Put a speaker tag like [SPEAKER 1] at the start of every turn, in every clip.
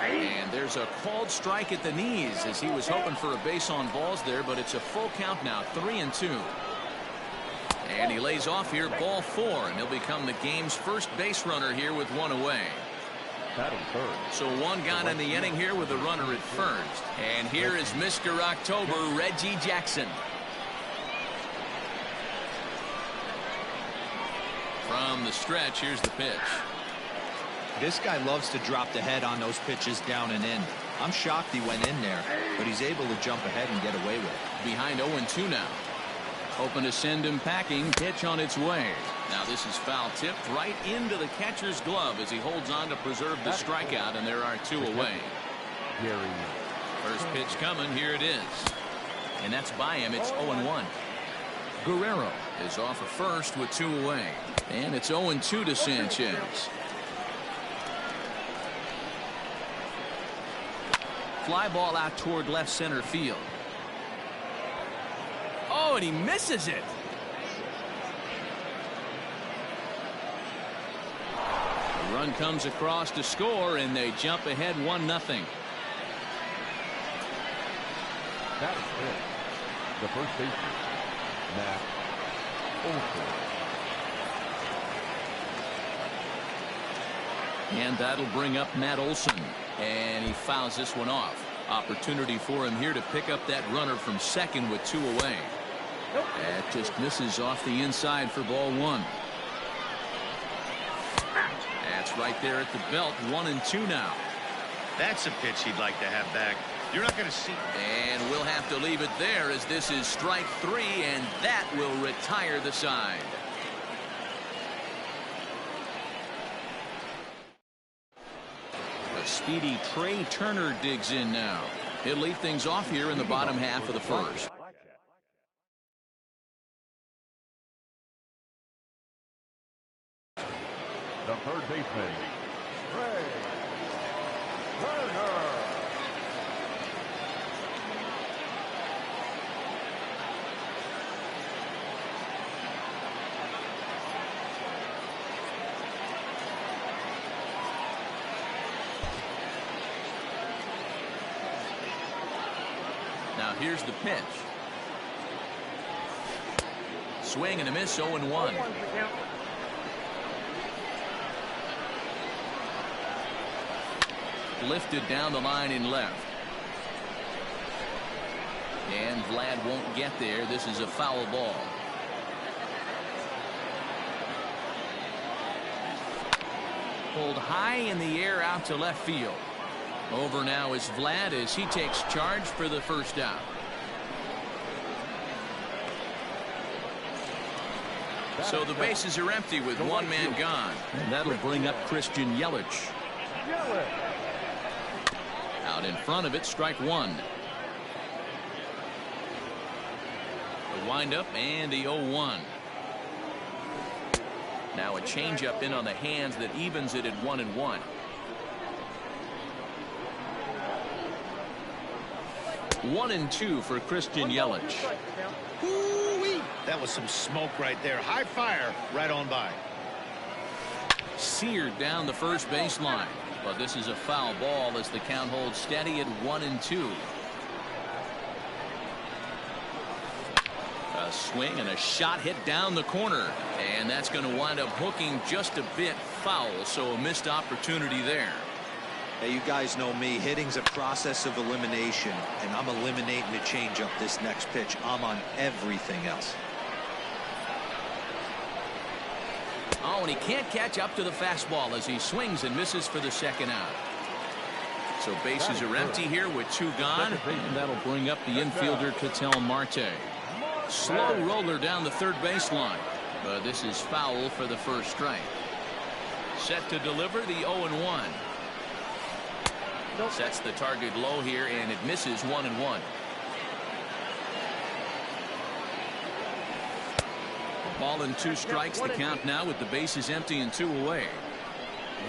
[SPEAKER 1] And there's a called strike at the knees as he was hoping for a base on balls there, but it's a full count now, 3-2. And he lays off here, ball 4, and he'll become the game's first base runner here with one away. So one gone in the inning here with a runner at first. And here is Mr. October, Reggie Jackson. From the stretch, here's the pitch.
[SPEAKER 2] This guy loves to drop the head on those pitches down and in. I'm shocked he went in there, but he's able to jump ahead and get away with it.
[SPEAKER 1] Behind 0-2 now. Hoping to send him packing. Pitch on its way. Now this is foul tipped right into the catcher's glove as he holds on to preserve the strikeout, and there are 2 away. First pitch coming. Here it is. And that's by him. It's 0-1. Guerrero is off of first with 2 away. And it's 0-2 to Sanchez. Fly ball out toward left center field. Oh, and he misses it. The run comes across to score, and they jump ahead 1-0.
[SPEAKER 3] That is it. The first baseman, Matt Olson.
[SPEAKER 1] And that'll bring up Matt Olson. And he fouls this one off. Opportunity for him here to pick up that runner from second with 2 away. That just misses off the inside for ball 1. That's right there at the belt. 1-2 now.
[SPEAKER 4] That's a pitch he'd like to have back. You're not going to see.
[SPEAKER 1] And we'll have to leave it there as this is strike 3, and that will retire the side. A speedy Trey Turner digs in now. He'll lead things off here in the bottom half of the first.
[SPEAKER 3] The third baseman, Trey Turner.
[SPEAKER 1] Now here's the pitch. Swing and a miss, 0-1. Lifted down the line in left. And Vlad won't get there. This is a foul ball. Pulled high in the air out to left field. Over now is Vlad as he takes charge for the first out. So the bases are empty with one man gone. And that'll bring up Christian Yelich. Out in front of it, strike 1. The windup and the 0-1. Now a changeup in on the hands that evens it at 1-1. One and 2 for Christian Yelich.
[SPEAKER 4] Ooh-wee. That was some smoke right there. High fire right on by.
[SPEAKER 1] Seared down the first baseline. But this is a foul ball as the count holds steady at 1-2. A swing and a shot hit down the corner. And that's going to wind up hooking just a bit foul. So a missed opportunity there.
[SPEAKER 2] Hey, you guys know me. Hitting's a process of elimination, and I'm eliminating the changeup this next pitch. I'm on everything else.
[SPEAKER 1] Oh, and he can't catch up to the fastball as he swings and misses for the second out. So bases are empty here with 2 gone, and that'll bring up the infielder Ketel Marte. Slow roller down the third baseline, but this is foul for the first strike. Set to deliver the 0-1. Sets the target low here, and it misses 1-1. Ball and 2 strikes, the count now with the bases empty and 2 away.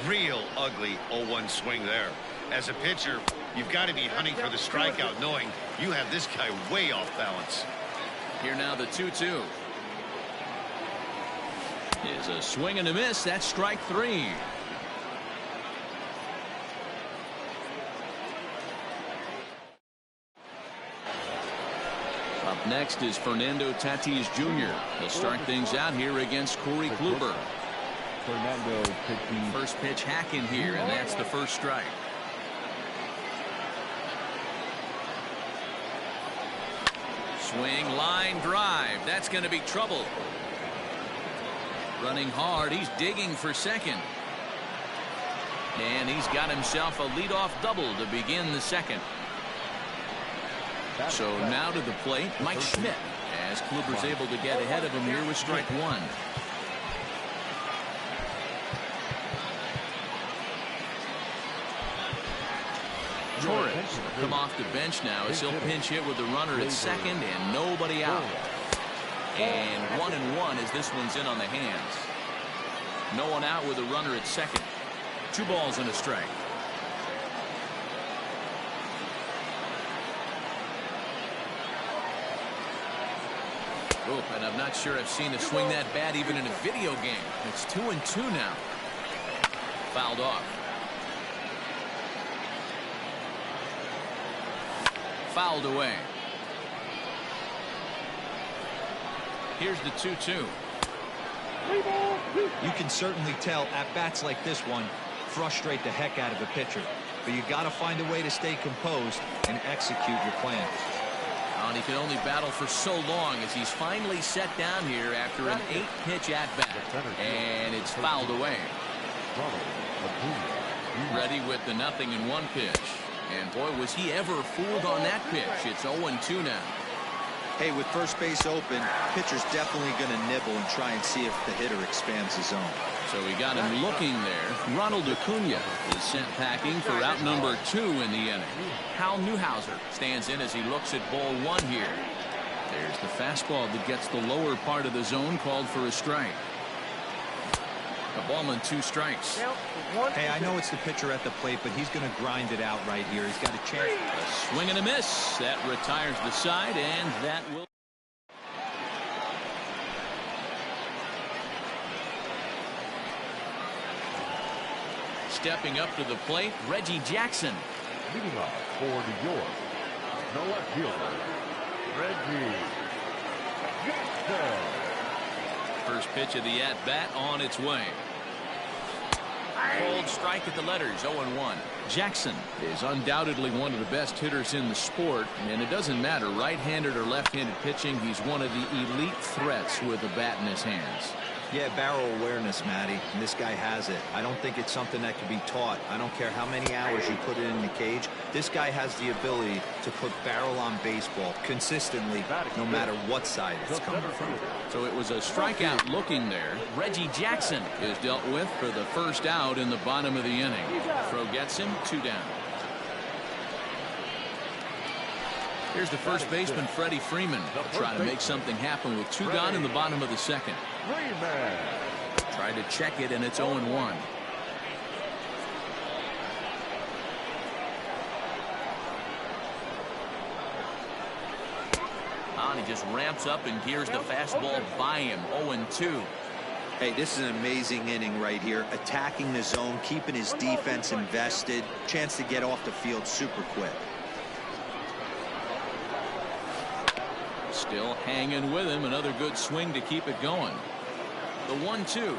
[SPEAKER 4] Real ugly 0-1 swing there. As a pitcher, you've got to be hunting for the strikeout, knowing you have this guy way off balance.
[SPEAKER 1] Here now the 2-2. Is a swing and a miss. That's strike 3. Up next is Fernando Tatis Jr. He'll start things out here against Corey Kluber.
[SPEAKER 3] Fernando Tatis.
[SPEAKER 1] First pitch hack in here, and that's the first strike. Swing, line drive. That's going to be trouble. Running hard. He's digging for second. And he's got himself a leadoff double to begin the second. So now to the plate, Mike Schmidt, as Kluber's able to get ahead of him here with strike one. Torres will come off the bench now as he'll pinch hit with the runner at second and nobody out. And 1-1 as this one's in on the hands. No one out with a runner at second. 2 balls and a strike. Oh, and I'm not sure I've seen a swing that bad even in a video game. It's 2-2 now. Fouled off. Fouled away. Here's the 2-2.
[SPEAKER 2] You can certainly tell at bats like this one frustrate the heck out of a pitcher, but you got to find a way to stay composed and execute your plan.
[SPEAKER 1] And he can only battle for so long as he's finally set down here after an 8-pitch at bat, and it's fouled away. Ready with the 0-1 pitch. And boy, was he ever fooled on that pitch. It's 0-2 now.
[SPEAKER 2] Hey, with first base open, pitcher's definitely going to nibble and try and see if the hitter expands his zone.
[SPEAKER 1] So he got him looking there. Ronald Acuna is sent packing for out number 2 in the inning. Hal Newhouser stands in as he looks at ball 1 here. There's the fastball that gets the lower part of the zone, called for a strike. A ball and 2 strikes.
[SPEAKER 2] Hey, I know it's the pitcher at the plate, but he's going to grind it out right here. He's got a chance.
[SPEAKER 1] A swing and a miss. That retires the side, and that will. Stepping up to the plate, Reggie Jackson.
[SPEAKER 3] Leading off for New York, the left fielder, Reggie Jackson.
[SPEAKER 1] First pitch of the at-bat on its way. Cold strike at the letters, 0-1. Jackson is undoubtedly one of the best hitters in the sport, and it doesn't matter right-handed or left-handed pitching. He's one of the elite threats with a bat in his hands.
[SPEAKER 2] Yeah, barrel awareness, Matty, and this guy has it. I don't think it's something that can be taught. I don't care how many hours you put it in the cage. This guy has the ability to put barrel on baseball consistently, no matter what side it's coming from.
[SPEAKER 1] So it was a strikeout looking there. Reggie Jackson is dealt with for the first out in the bottom of the inning. Throw gets him, 2 down. Here's the first baseman, Freddie Freeman, trying to make something happen with 2 gone in the bottom of the second. Tried to check it, and it's 0-1. And he just ramps up and gears the fastball by him. 0-2.
[SPEAKER 2] Hey, this is an amazing inning right here. Attacking the zone, keeping his defense invested. Chance to get off the field super quick.
[SPEAKER 1] Still hanging with him. Another good swing to keep it going. The 1-2.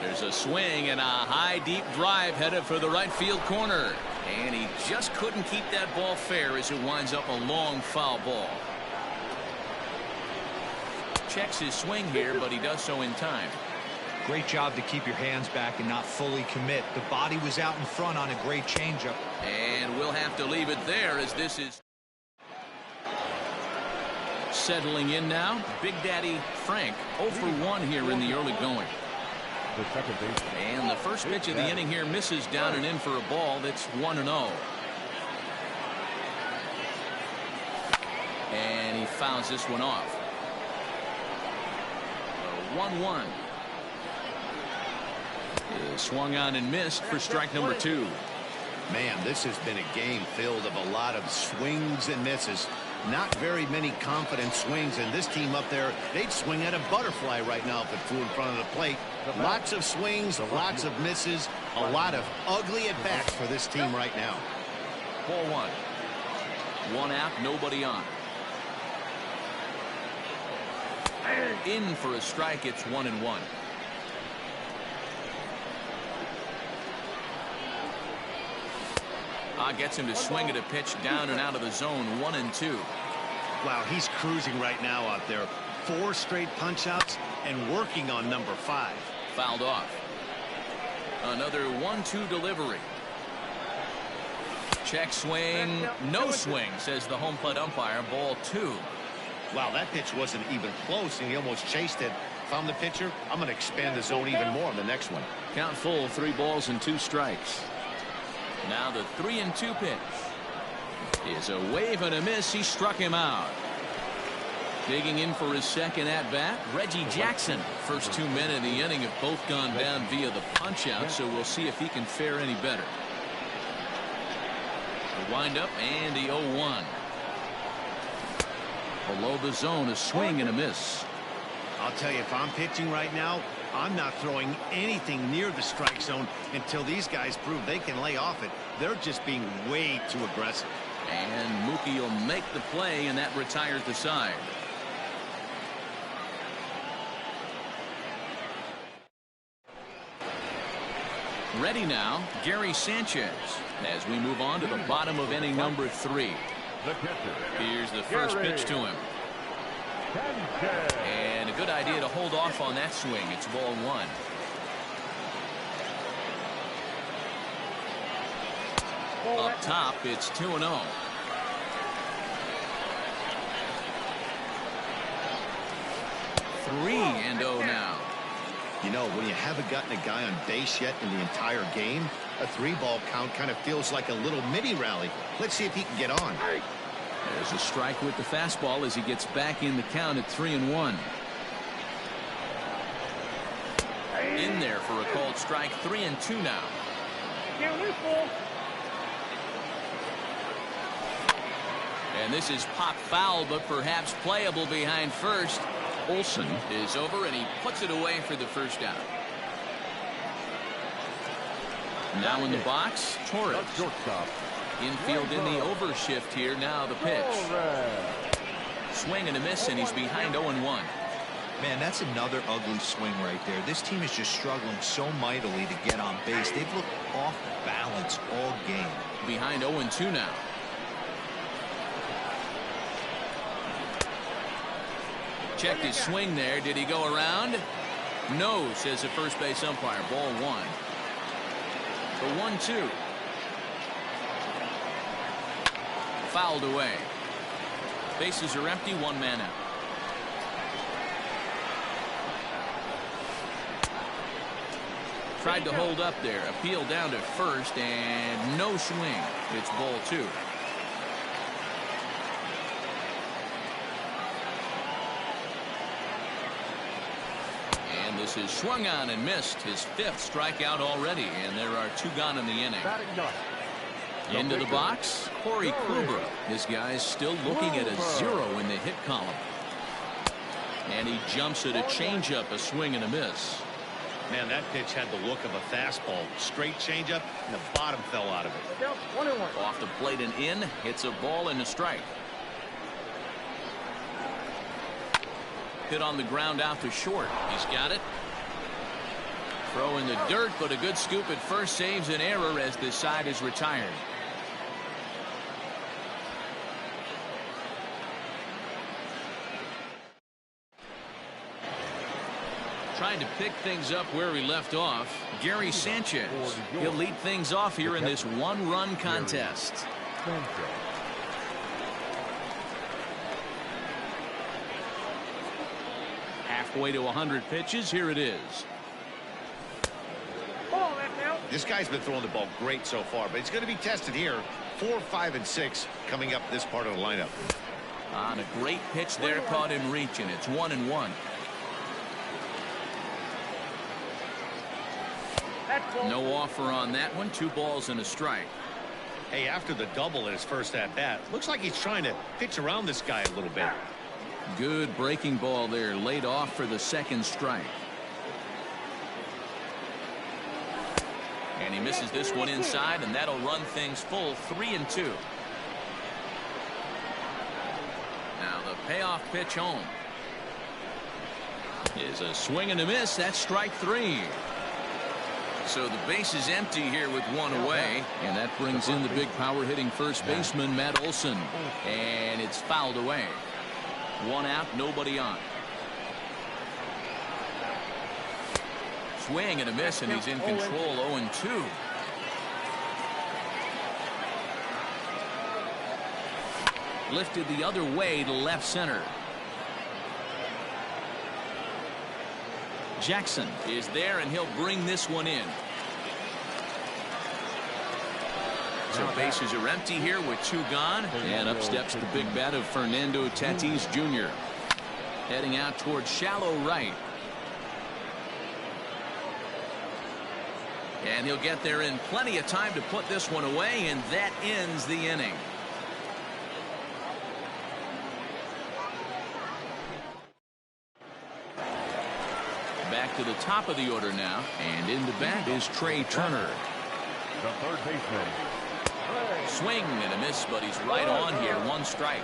[SPEAKER 1] There's a swing and a high deep drive headed for the right field corner. And he just couldn't keep that ball fair as it winds up a long foul ball. Checks his swing here, but he does so in time.
[SPEAKER 2] Great job to keep your hands back and not fully commit. The body was out in front on a great changeup.
[SPEAKER 1] And we'll have to leave it there as this is settling in now. Big Daddy Frank 0 for 1 here in the early going.
[SPEAKER 3] The second baseman.
[SPEAKER 1] And the first pitch of the inning here misses down and in for a ball. That's 1-0. And he fouls this one off. 1-1. Swung on and missed for strike number 2.
[SPEAKER 4] Man, this has been a game filled of a lot of swings and misses. Not very many confident swings, and this team up there, they'd swing at a butterfly right now if it flew in front of the plate. Lots of swings, lots of misses, a lot of ugly at-bats for this team right now.
[SPEAKER 1] Ball 1. One out, nobody on. In for a strike. It's 1-1. Gets him to swing at a pitch down and out of the zone. 1-2.
[SPEAKER 4] Wow, he's cruising right now out there. 4 straight punch outs and working on number 5.
[SPEAKER 1] Fouled off. Another 1-2 delivery. Check swing. No swing, says the home plate umpire. Ball 2.
[SPEAKER 4] Wow, that pitch wasn't even close, and he almost chased it. If I'm the pitcher, I'm going to expand the zone even more on the next one.
[SPEAKER 1] Count full, 3 balls and 2 strikes. Now the 3-2 pitch is a wave and a miss. He struck him out. Digging in for his second at bat, Reggie Jackson. First 2 men in the inning have both gone down via the punch out, so we'll see if he can fare any better. The wind up and the 0-1. Below the zone, a swing and a miss.
[SPEAKER 4] I'll tell you, if I'm pitching right now, I'm not throwing anything near the strike zone until these guys prove they can lay off it. They're just being way too aggressive.
[SPEAKER 1] And Mookie will make the play, and that retires the side. Ready now, Gary Sanchez, as we move on to the bottom of inning number 3. Here's the first pitch to him. And a good idea to hold off on that swing. It's ball 1. Up top, it's 2-0. Three and 0 now.
[SPEAKER 4] You know, when you haven't gotten a guy on base yet in the entire game, a 3-ball count kind of feels like a little mini rally. Let's see if he can get on.
[SPEAKER 1] There's a strike with the fastball as he gets back in the count at 3-1. In there for a called strike. 3-2 now. And this is pop foul, but perhaps playable behind first. Olsen is over, and he puts it away for the first out. Now in the box, Torres. Infield in the overshift here. Now the pitch. Swing and a miss, and he's behind 0-1.
[SPEAKER 2] Man, that's another ugly swing right there. This team is just struggling so mightily to get on base. They've looked off balance all game.
[SPEAKER 1] Behind 0-2 now. Checked his swing there. Did he go around? No, says the first base umpire. Ball 1. The 1-2. Fouled away. Bases are empty. 1 man out. Tried to hold up there. Appeal down to first, and no swing. It's ball 2. And this is swung on and missed. His 5th strikeout already, and there are 2 gone in the inning. Into the box, Corey Kluber. This guy's still looking at a 0 in the hit column. And he jumps at a changeup, a swing and a miss.
[SPEAKER 4] Man, that pitch had the look of a fastball. Straight changeup, and the bottom fell out of it.
[SPEAKER 1] Off the plate and in, hits a ball and a strike. Hit on the ground out to short. He's got it. Throw in the dirt, but a good scoop at first saves an error as this side is retired. Trying to pick things up where he left off, Gary Sanchez. He'll lead things off here in this 1-run contest. Halfway to 100 pitches. Here it is.
[SPEAKER 4] This guy's been throwing the ball great so far, but it's going to be tested here. 4, 5, and 6 coming up this part of the lineup.
[SPEAKER 1] On a great pitch there, caught him reaching. It's 1-1. No offer on that one. 2 balls and a strike.
[SPEAKER 4] Hey, after the double in his first at bat, looks like he's trying to pitch around this guy a little bit.
[SPEAKER 1] Good breaking ball there, laid off for the 2nd strike. And he misses this one inside, and that'll run things full. 3-2. Payoff pitch home. Is a swing and a miss. That's strike 3. So the base is empty here with one away, and that brings in the big power hitting first baseman Matt Olson, and it's fouled away. One out, nobody on. Swing and a miss, and he's in control. 0-2. Lifted the other way to left center. Jackson is there, and he'll bring this one in. So bases are empty here with 2 gone, and up steps the big bat of Fernando Tatis Jr. Heading out towards shallow right. And he'll get there in plenty of time to put this one away, and that ends the inning. Back to the top of the order now, and in the bat is Trey Turner.
[SPEAKER 3] The third baseman.
[SPEAKER 1] Swing and a miss, but he's right on here. 1 strike.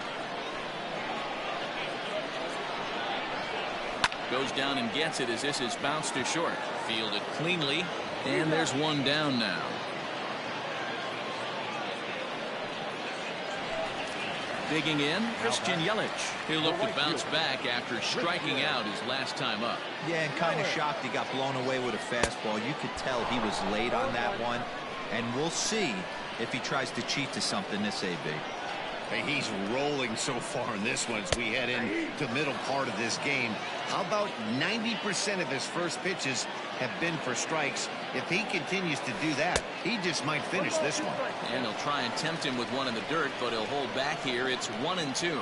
[SPEAKER 1] Goes down and gets it as this is bounced to short. Fielded cleanly, and there's 1 down now. Digging in, Christian Yelich. He'll look to bounce back after striking out his last time up.
[SPEAKER 2] Yeah, and kind of shocked he got blown away with a fastball. You could tell he was late on that one, and we'll see if he tries to cheat to something this AB.
[SPEAKER 4] Hey, he's rolling so far in this one as we head into middle part of this game. How about 90% of his first pitches have been for strikes? If he continues to do that, he just might finish this one.
[SPEAKER 1] And he'll try and tempt him with one in the dirt, but he'll hold back here. It's 1-2.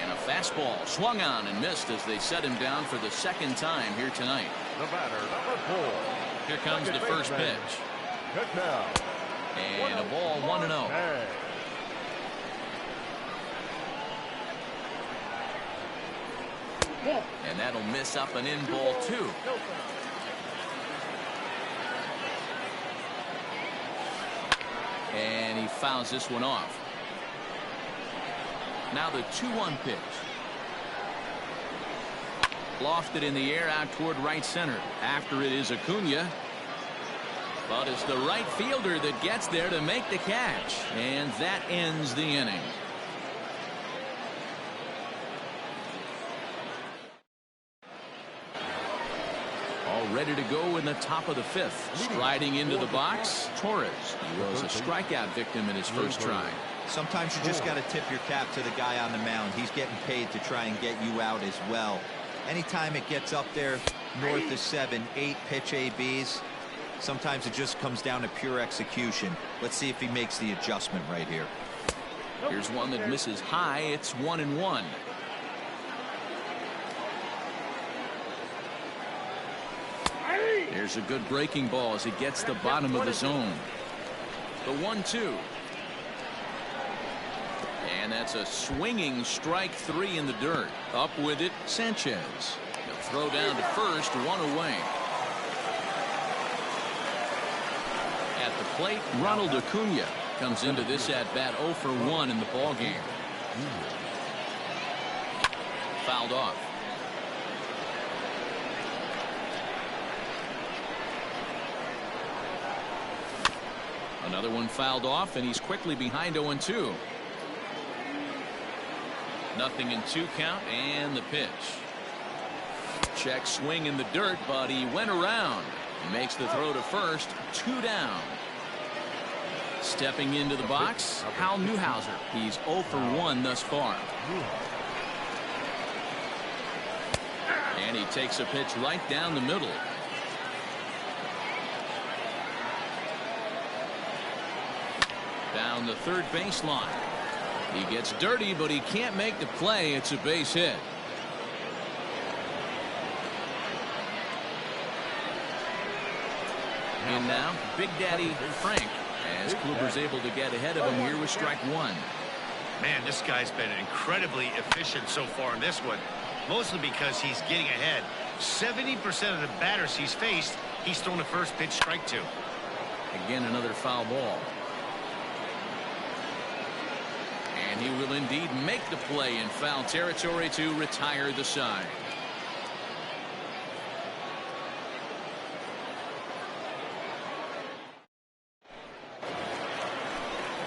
[SPEAKER 1] And a fastball swung on and missed as they set him down for the second time here tonight.
[SPEAKER 3] The batter, number 4.
[SPEAKER 1] Here comes the first pitch.
[SPEAKER 3] Good now.
[SPEAKER 1] And a ball 1-0.
[SPEAKER 3] Hey.
[SPEAKER 1] And that'll miss up an in ball 2. And he fouls this one off. Now the 2-1 pitch. Lofted in the air out toward right center. After it is Acuna. But it's the right fielder that gets there to make the catch. And that ends the inning. All ready to go in the top of the 5th. Striding into the box, Torres. He was a strikeout victim in his first try.
[SPEAKER 2] Sometimes you just got to tip your cap to the guy on the mound. He's getting paid to try and get you out as well. Anytime it gets up there north of 7, 8 pitch ABs, sometimes it just comes down to pure execution. Let's see if he makes the adjustment right here.
[SPEAKER 1] Here's one that misses high. It's 1-1. There's a good breaking ball as it gets the bottom of the zone. The 1-2. And that's a swinging strike 3 in the dirt. Up with it, Sanchez. He'll throw down to first, 1 away. At the plate, Ronald Acuna comes into this at bat 0 for 1 in the ball game. Fouled off. Another one fouled off, and he's quickly behind 0-2. Nothing in 2 count, and the pitch. Check swing in the dirt, but he went around. He makes the throw to first, 2 down. Stepping into the box, Hal Newhouser. He's 0 for 1 thus far. And he takes a pitch right down the middle. Down the third baseline. He gets dirty, but he can't make the play. It's a base hit. And now, Big Daddy Frank, as Kluber's able to get ahead of him here with strike 1.
[SPEAKER 4] Man, this guy's been incredibly efficient so far in this one, mostly because he's getting ahead. 70% of the batters he's faced, he's thrown a first pitch strike to.
[SPEAKER 1] Again, another foul ball. And he will indeed make the play in foul territory to retire the side.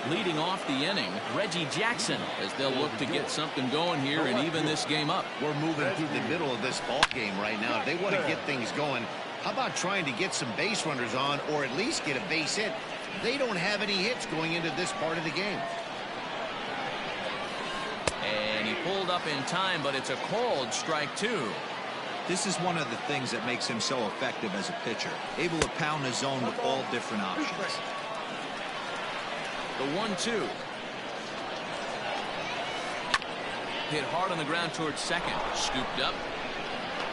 [SPEAKER 1] Leading off the inning, Reggie Jackson, as they'll look to get something going here and even this game up.
[SPEAKER 4] We're moving through the middle of this ball game right now. If they want to get things going, how about trying to get some base runners on, or at least get a base hit? They don't have any hits going into this part of the game.
[SPEAKER 1] And he pulled up in time, but it's a called strike two.
[SPEAKER 2] This is one of the things that makes him so effective as a pitcher, able to pound the zone with all different options.
[SPEAKER 1] The 1-2. Hit hard on the ground towards second. Scooped up.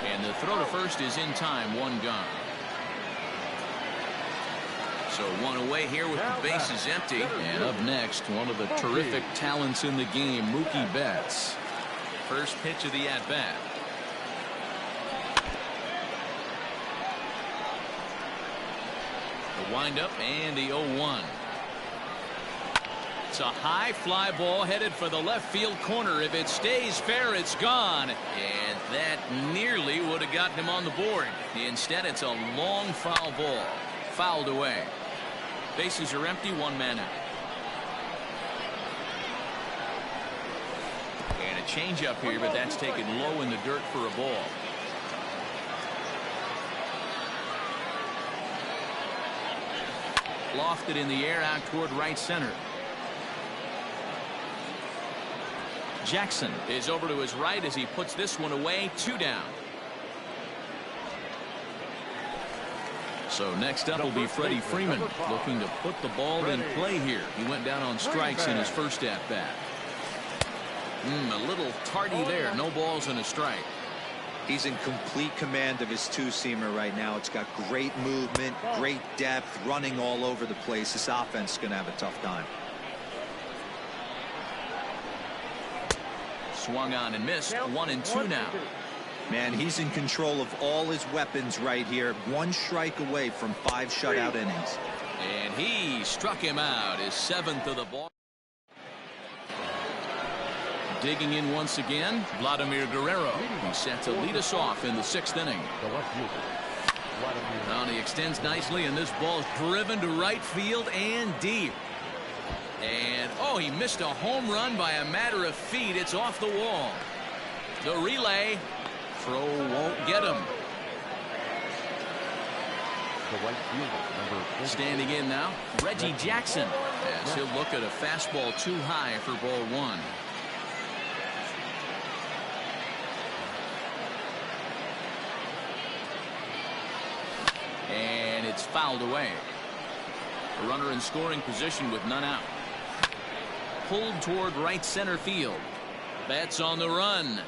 [SPEAKER 1] And the throw to first is in time. One gone. So one away here with the bases empty. And up next, one of the terrific talents in the game, Mookie Betts. First pitch of the at-bat. The windup and the 0-1. It's a high fly ball headed for the left field corner. If it stays fair, it's gone. And that nearly would have gotten him on the board. Instead, it's a long foul ball. Fouled away. Bases are empty, one man out. And a changeup here, but that's taken low in the dirt for a ball. Lofted in the air out toward right center. Jackson is over to his right as he puts this one away. Two down. So next up will be Freddie Freeman, looking to put the ball in play here. He went down on strikes in his first at bat. A little tardy there. No balls and a strike.
[SPEAKER 2] He's in complete command of his two-seamer right now. It's got great movement, great depth, running all over the place. This offense is going to have a tough time.
[SPEAKER 1] Swung on and missed. 1-2 now.
[SPEAKER 2] Man, he's in control of all his weapons right here. One strike away from 5 shutout innings.
[SPEAKER 1] And he struck him out, his 7th of the ball. Digging in once again, Vladimir Guerrero. He's set to lead us off in the 6th inning. Now he extends nicely, and this ball's driven to right field and deep. And, oh, he missed a home run by a matter of feet. It's off the wall. The relay. Throw won't get him. Standing in now, Reggie Jackson, as he'll look at a fastball too high for ball one. And it's fouled away. A runner in scoring position with none out. Pulled toward right center field. Betts on the run.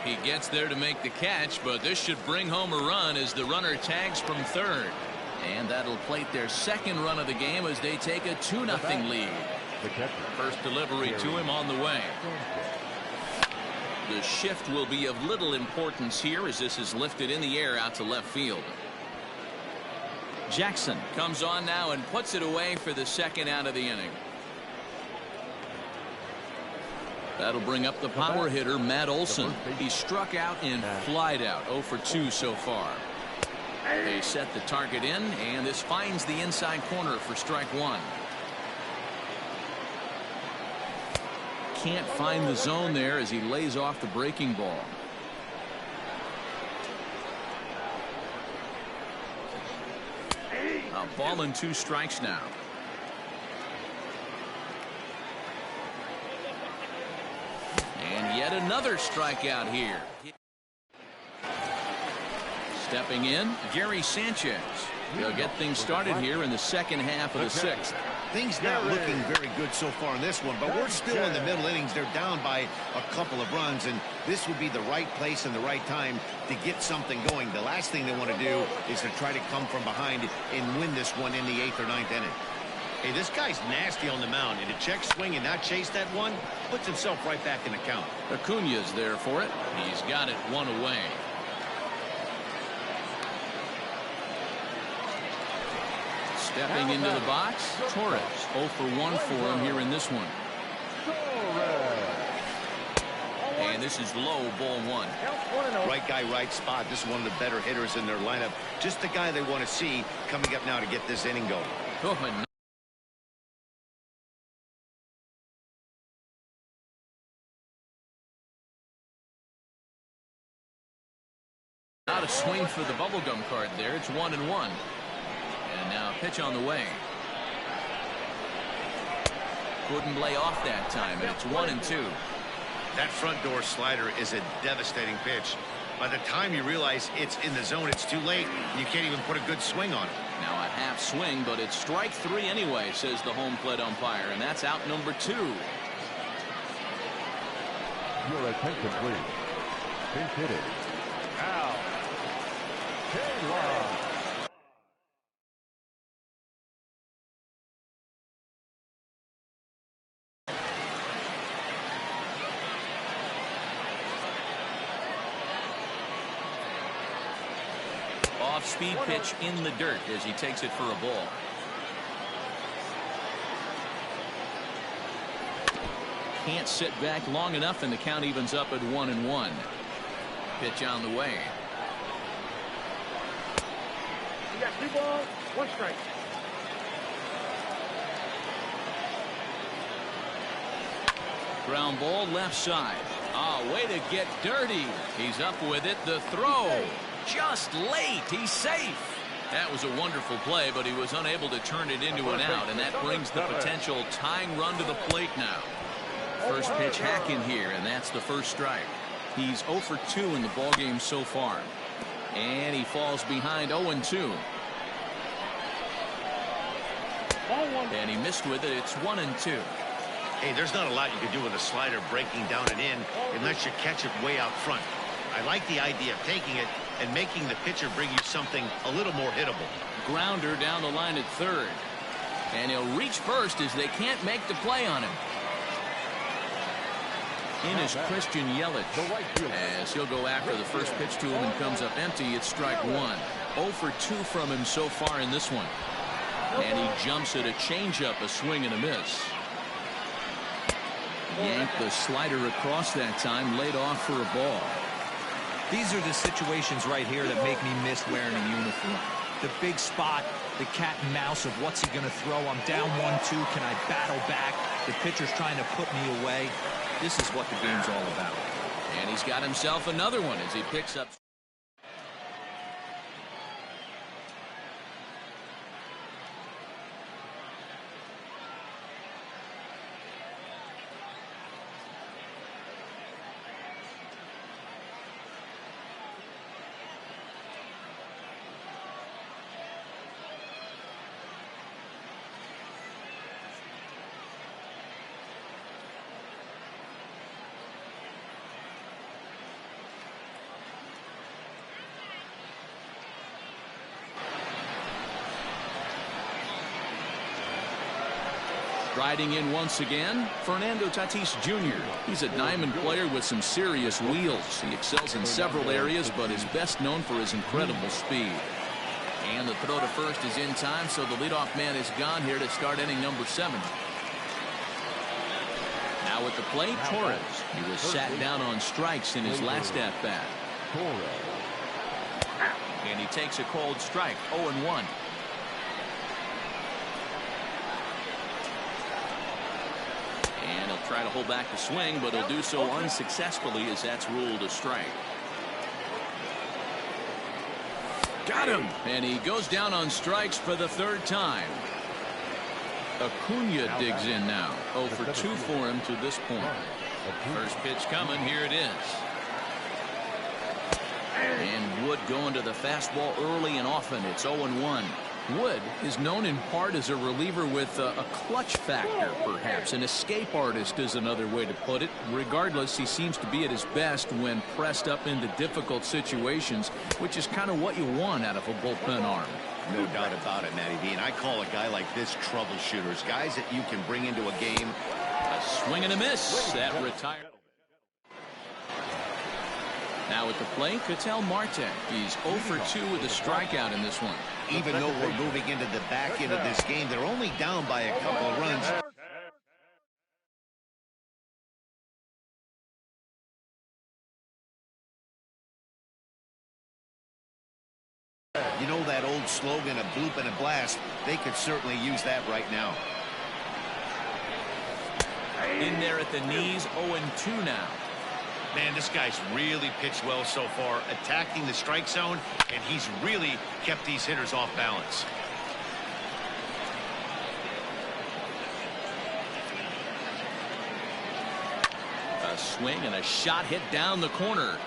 [SPEAKER 1] He gets there to make the catch, but this should bring home a run as the runner tags from third. And that'll plate their second run of the game as they take a 2-0 lead. First delivery to him on the way. The shift will be of little importance here as this is lifted in the air out to left field. Jackson comes on now and puts it away for the second out of the inning. That'll bring up the power hitter, Matt Olson. He struck out and flied out. 0 for 2 so far. They set the target in, and this finds the inside corner for strike one. Can't find the zone there as he lays off the breaking ball. A ball and 2 strikes now. And yet another strikeout here. Stepping in, Gary Sanchez. They'll get things started here in the second half of the 6th.
[SPEAKER 4] Things not looking very good so far in this one, but we're still in the middle innings. They're down by a couple of runs, and this would be the right place and the right time to get something going. The last thing they want to do is to try to come from behind and win this one in the 8th or 9th inning. Hey, this guy's nasty on the mound, and to check swing and not chase that one puts himself right back in the count.
[SPEAKER 1] Acuna's there for it. He's got it 1 away. Stepping into the box, Torres. 0 for 1 for him here in this one. And this is low, ball 1.
[SPEAKER 4] Right guy, right spot. This is one of the better hitters in their lineup. Just the guy they want to see coming up now to get this inning going.
[SPEAKER 1] Oh, and not a swing for the bubblegum card there. It's 1-1. And now a pitch on the way. Couldn't lay off that time, and it's 1-2.
[SPEAKER 4] That front door slider is a devastating pitch. By the time you realize it's in the zone, it's too late. You can't even put a good swing on it.
[SPEAKER 1] Now a half swing, but it's strike 3 anyway, says the home plate umpire, and that's out number 2.
[SPEAKER 3] Your attention, please. Pinch hitting. Out. Taylor.
[SPEAKER 1] Off-speed pitch in the dirt as he takes it for a ball. Can't sit back long enough, and the count evens up at 1-1. Pitch on the way.
[SPEAKER 5] You got 2 balls, 1 strike.
[SPEAKER 1] Ground ball left side. Way to get dirty. He's up with it. The throw. Just late. He's safe. That was a wonderful play, but he was unable to turn it into an out, and that brings the potential tying run to the plate now. First pitch hack in here, and that's the first strike. He's 0 for 2 in the ballgame so far. And he falls behind 0-2. And he missed with it. It's 1-2.
[SPEAKER 4] Hey, there's not a lot you can do with a slider breaking down and in unless you catch it way out front. I like the idea of taking it and making the pitcher bring you something a little more hittable.
[SPEAKER 1] Grounder down the line at third. And he'll reach first as they can't make the play on him. In is Christian Yelich, as he'll go after the first pitch to him and comes up empty. It's strike 1. 0 for 2 from him so far in this one. And he jumps at a changeup, a swing and a miss. Yanked the slider across that time, laid off for a ball.
[SPEAKER 2] These are the situations right here that make me miss wearing a uniform. The big spot, the cat and mouse of what's he going to throw. I'm down 1-2. Can I battle back? The pitcher's trying to put me away. This is what the game's all about.
[SPEAKER 1] And he's got himself another one as he picks up. Riding in once again, Fernando Tatis Jr. He's a diamond player with some serious wheels. He excels in several areas, but is best known for his incredible speed. And the throw to first is in time, so the leadoff man is gone here to start inning number 7. Now at the plate, Torres. He was sat down on strikes in his last at-bat. And he takes a cold strike, 0-1. And he'll try to hold back the swing, but he'll do so unsuccessfully as that's ruled a strike. Got him! And he goes down on strikes for the 3rd time. Acuna digs in now. 0 for 2 for him to this point. First pitch coming. Here it is. And Wood going to the fastball early and often. It's 0-1. Wood is known in part as a reliever with a clutch factor, perhaps. An escape artist is another way to put it. Regardless, he seems to be at his best when pressed up into difficult situations, which is kind of what you want out of a bullpen arm.
[SPEAKER 4] No doubt about it, Matty V. And I call a guy like this troubleshooters, guys that you can bring into a game.
[SPEAKER 1] A swing and a miss. That retired. Now at the plate, Ketel Marte. He's 0 for 2 with a strikeout in this one.
[SPEAKER 4] Even though we're moving into the back end of this game, they're only down by a couple of runs. You know that old slogan, a bloop and a blast? They could certainly use that right now.
[SPEAKER 1] In there at the knees, 0-2 now.
[SPEAKER 4] Man, this guy's really pitched well so far, attacking the strike zone, and he's really kept these hitters off balance.
[SPEAKER 1] A swing and a shot hit down the corner.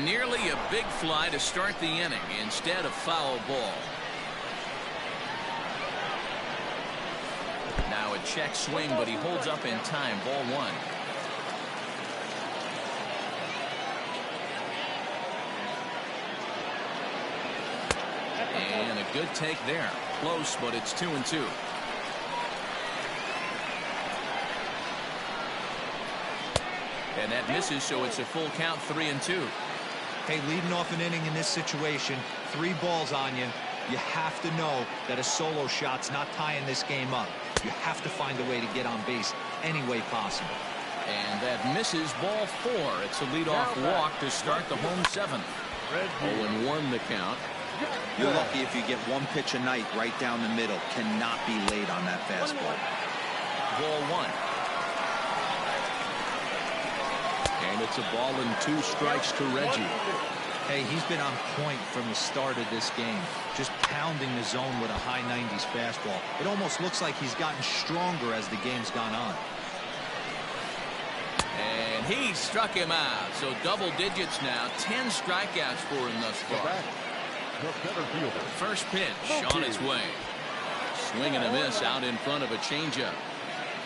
[SPEAKER 1] Nearly a big fly to start the inning. Instead, a foul ball. Now a check swing, but he holds up in time. Ball 1. And a good take there. Close, but it's 2-2. And that misses, so it's a full count, 3-2.
[SPEAKER 2] Hey, leading off an inning in this situation, 3 balls on you. You have to know that a solo shot's not tying this game up. You have to find a way to get on base any way possible.
[SPEAKER 1] And that misses, ball 4. It's a leadoff walk to start the home 7th. 0-1 the count.
[SPEAKER 2] You're lucky if you get 1 pitch a night right down the middle. Cannot be late on that fastball.
[SPEAKER 1] Ball 1. And it's a ball and 2 strikes to Reggie.
[SPEAKER 2] Hey, he's been on point from the start of this game. Just pounding the zone with a high 90s fastball. It almost looks like he's gotten stronger as the game's gone on.
[SPEAKER 1] And he struck him out. So double digits now. 10 strikeouts for him thus far. First pitch on its way. Swing and a miss out in front of a changeup.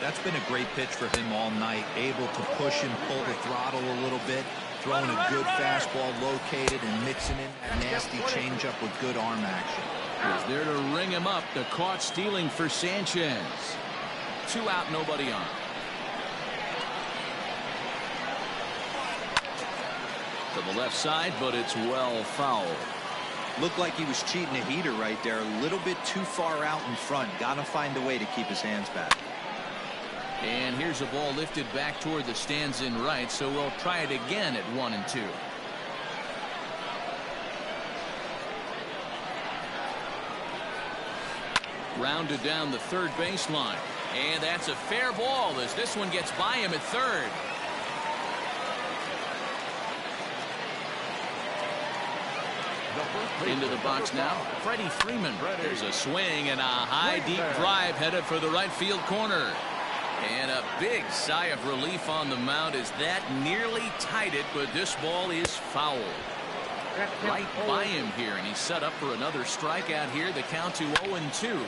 [SPEAKER 2] That's been a great pitch for him all night. Able to push and pull the throttle a little bit. Throwing a good fastball located and mixing in a nasty changeup with good arm action.
[SPEAKER 1] He's there to ring him up. The caught stealing for Sanchez. 2 out, nobody on. To the left side, but it's well fouled.
[SPEAKER 2] Looked like he was cheating a heater right there. A little bit too far out in front. Gotta find a way to keep his hands back.
[SPEAKER 1] And here's a ball lifted back toward the stands in right, so we'll try it again at 1-2. Rounded down the third baseline. And that's a fair ball as this one gets by him at third. Into the box now, Freddie Freeman. There's a swing and a high deep drive headed for the right field corner. And a big sigh of relief on the mound as that nearly tied it, but this ball is foul. Right by him here, and he's set up for another strikeout here. The count to 0-2.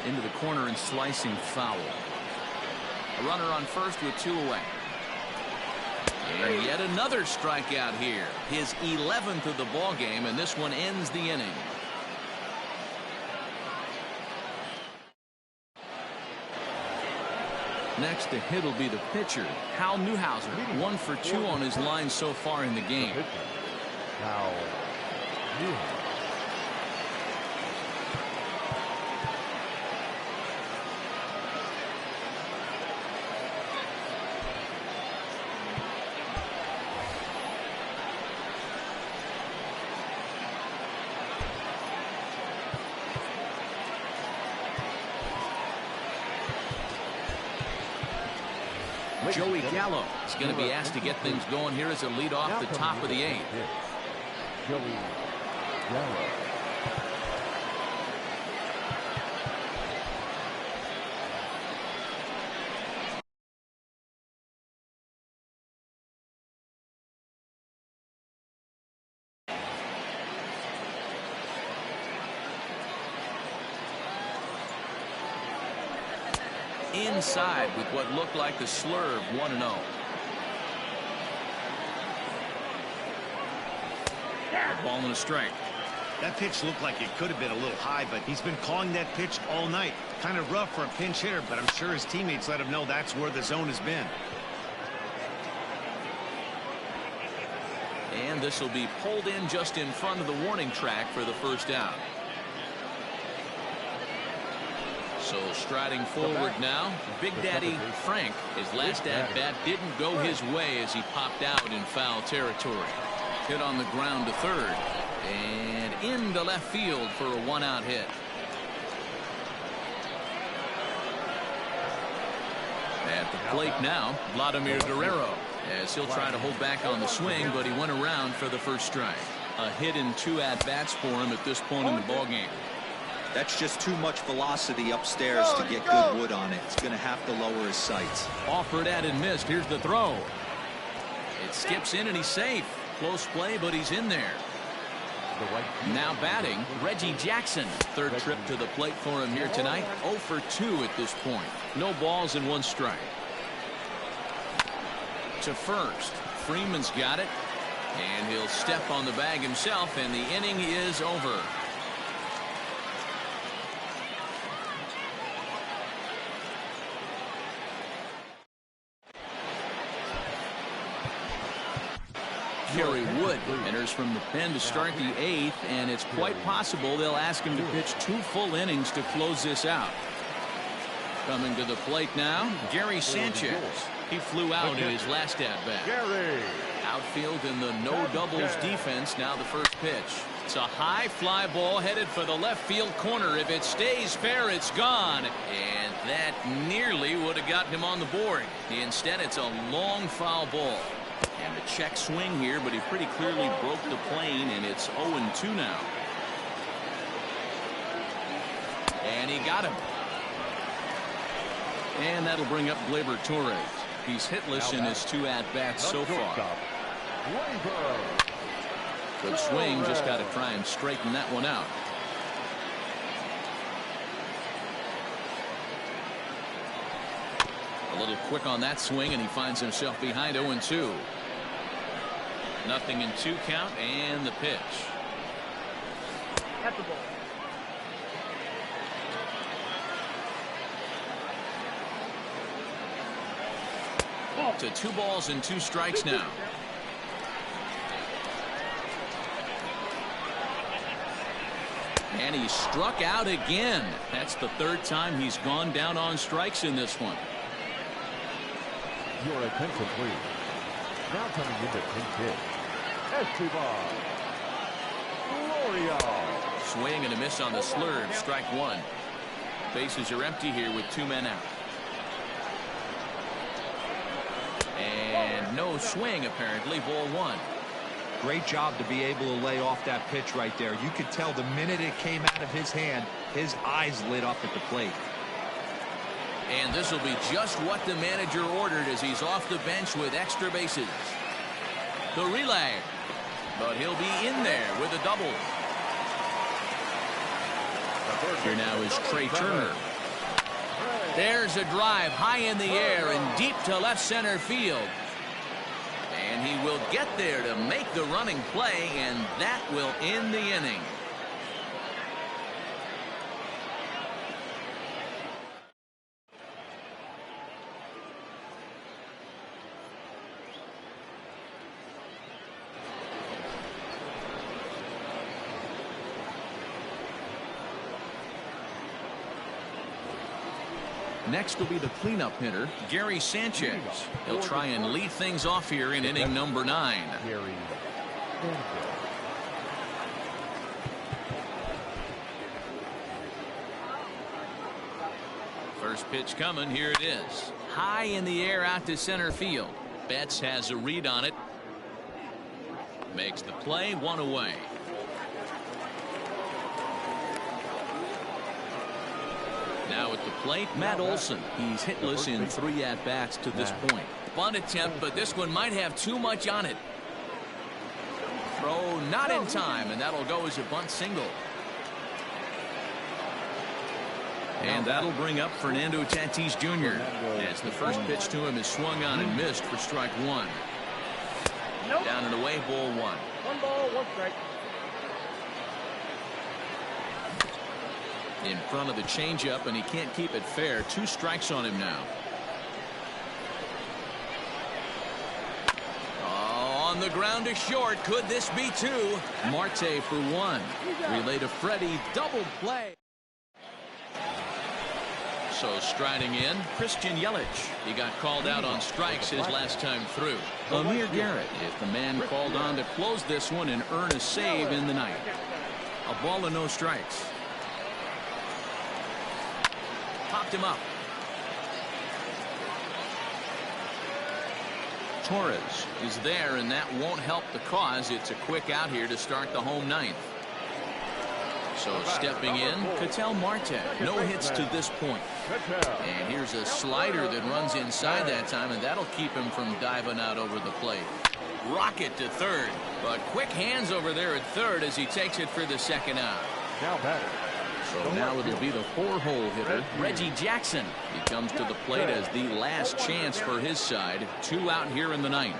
[SPEAKER 1] Into the corner and slicing foul. A runner on first with 2 away. And yet another strikeout here. His 11th of the ball game, and this one ends the inning. Next to hit will be the pitcher, Hal Newhouser. 1 for 2 on his line so far in the game.
[SPEAKER 3] Now,
[SPEAKER 1] Joey Gallo is going to be asked to get things going here as a lead off the top of the 8th.
[SPEAKER 3] Joey Gallo.
[SPEAKER 1] Inside with what looked like the slurve, 1-0. Ball and a strike.
[SPEAKER 4] That pitch looked like it could have been a little high, but he's been calling that pitch all night. Kind of rough for a pinch hitter, but I'm sure his teammates let him know that's where the zone has been.
[SPEAKER 1] And this will be pulled in just in front of the warning track for the first out. So striding forward now, Big Daddy Frank. His last at-bat didn't go his way as he popped out in foul territory. Hit on the ground to third. And into left field for a one-out hit. At the plate now, Vladimir Guerrero, as he'll try to hold back on the swing, but he went around for the first strike. A hit in 2 at-bats for him at this point in the ballgame.
[SPEAKER 2] That's just too much velocity upstairs to get good wood on it. It's going to have to lower his sights.
[SPEAKER 1] Offered at and missed. Here's the throw. It skips in and he's safe. Close play, but he's in there. Now batting, Reggie Jackson. Third trip to the plate for him here tonight. 0 for 2 at this point. No balls and 1 strike. To first. Freeman's got it. And he'll step on the bag himself, and the inning is over. Kerry Wood enters from the pen to start the 8th, and it's quite possible they'll ask him to pitch 2 full innings to close this out. Coming to the plate now, Gary Sanchez. He flew out in his last at-bat. Outfield in the no doubles defense. Now the first pitch. It's a high fly ball headed for the left field corner. If it stays fair, it's gone. And that nearly would have gotten him on the board. Instead, it's a long foul ball. And a check swing here, but he pretty clearly broke the plane, and it's 0-2 now. And he got him. And that'll bring up Gleyber Torres. He's hitless in his 2 at-bats so far. Good swing, just got to try and straighten that one out. A little quick on that swing, and he finds himself behind 0-2. Nothing in 2 count, and the pitch.
[SPEAKER 5] At the ball.
[SPEAKER 1] To 2 balls and 2 strikes now. And he struck out again. That's the 3rd time he's gone down on strikes in this one.
[SPEAKER 3] Your attention, please. Now coming into pitch. Esteban Gloria.
[SPEAKER 1] Swing and a miss on the slurve. Strike 1. Bases are empty here with 2 men out. And no swing, apparently. Ball 1.
[SPEAKER 2] Great job to be able to lay off that pitch right there. You could tell the minute it came out of his hand, his eyes lit up at the plate.
[SPEAKER 1] And this will be just what the manager ordered as he's off the bench with extra bases. The relay. But he'll be in there with a double. Here now is Trey Turner. There's a drive high in the air and deep to left center field. And he will get there to make the running play, and that will end the inning. Next will be the cleanup hitter, Gary Sanchez. He'll try and lead things off here in inning number 9. First pitch coming. Here it is. High in the air out to center field. Betts has a read on it. Makes the play, 1 away. Now at the plate, Matt Olson. He's hitless in 3 at-bats to this point. Bunt attempt, but this one might have too much on it. Throw not in time, and that'll go as a bunt single. And that'll bring up Fernando Tatis Jr. as the first pitch to him is swung on and missed for strike 1. Down and away, ball 1.
[SPEAKER 5] 1 ball, 1 strike.
[SPEAKER 1] In front of the changeup, and he can't keep it fair. 2 strikes on him now. On the ground to short. Could this be two? Marte for one. Relay to Freddie. Double play. So striding in, Christian Yelich. He got called out on strikes his last time through. Amir Garrett is the man called on to close this one and earn a save in the ninth. A ball and no strikes. Popped him up. Torres is there, and that won't help the cause. It's a quick out here to start the home ninth. So stepping in, Ketel Marte. No hits to this point. And here's a slider that runs inside that time, and that'll keep him from diving out over the plate. Rocket to third, but quick hands over there at third as he takes it for the second out.
[SPEAKER 3] Now batter.
[SPEAKER 1] So now it'll be the four-hole hitter, Reggie Jackson. He comes to the plate as the last chance for his side. Two out here in the ninth.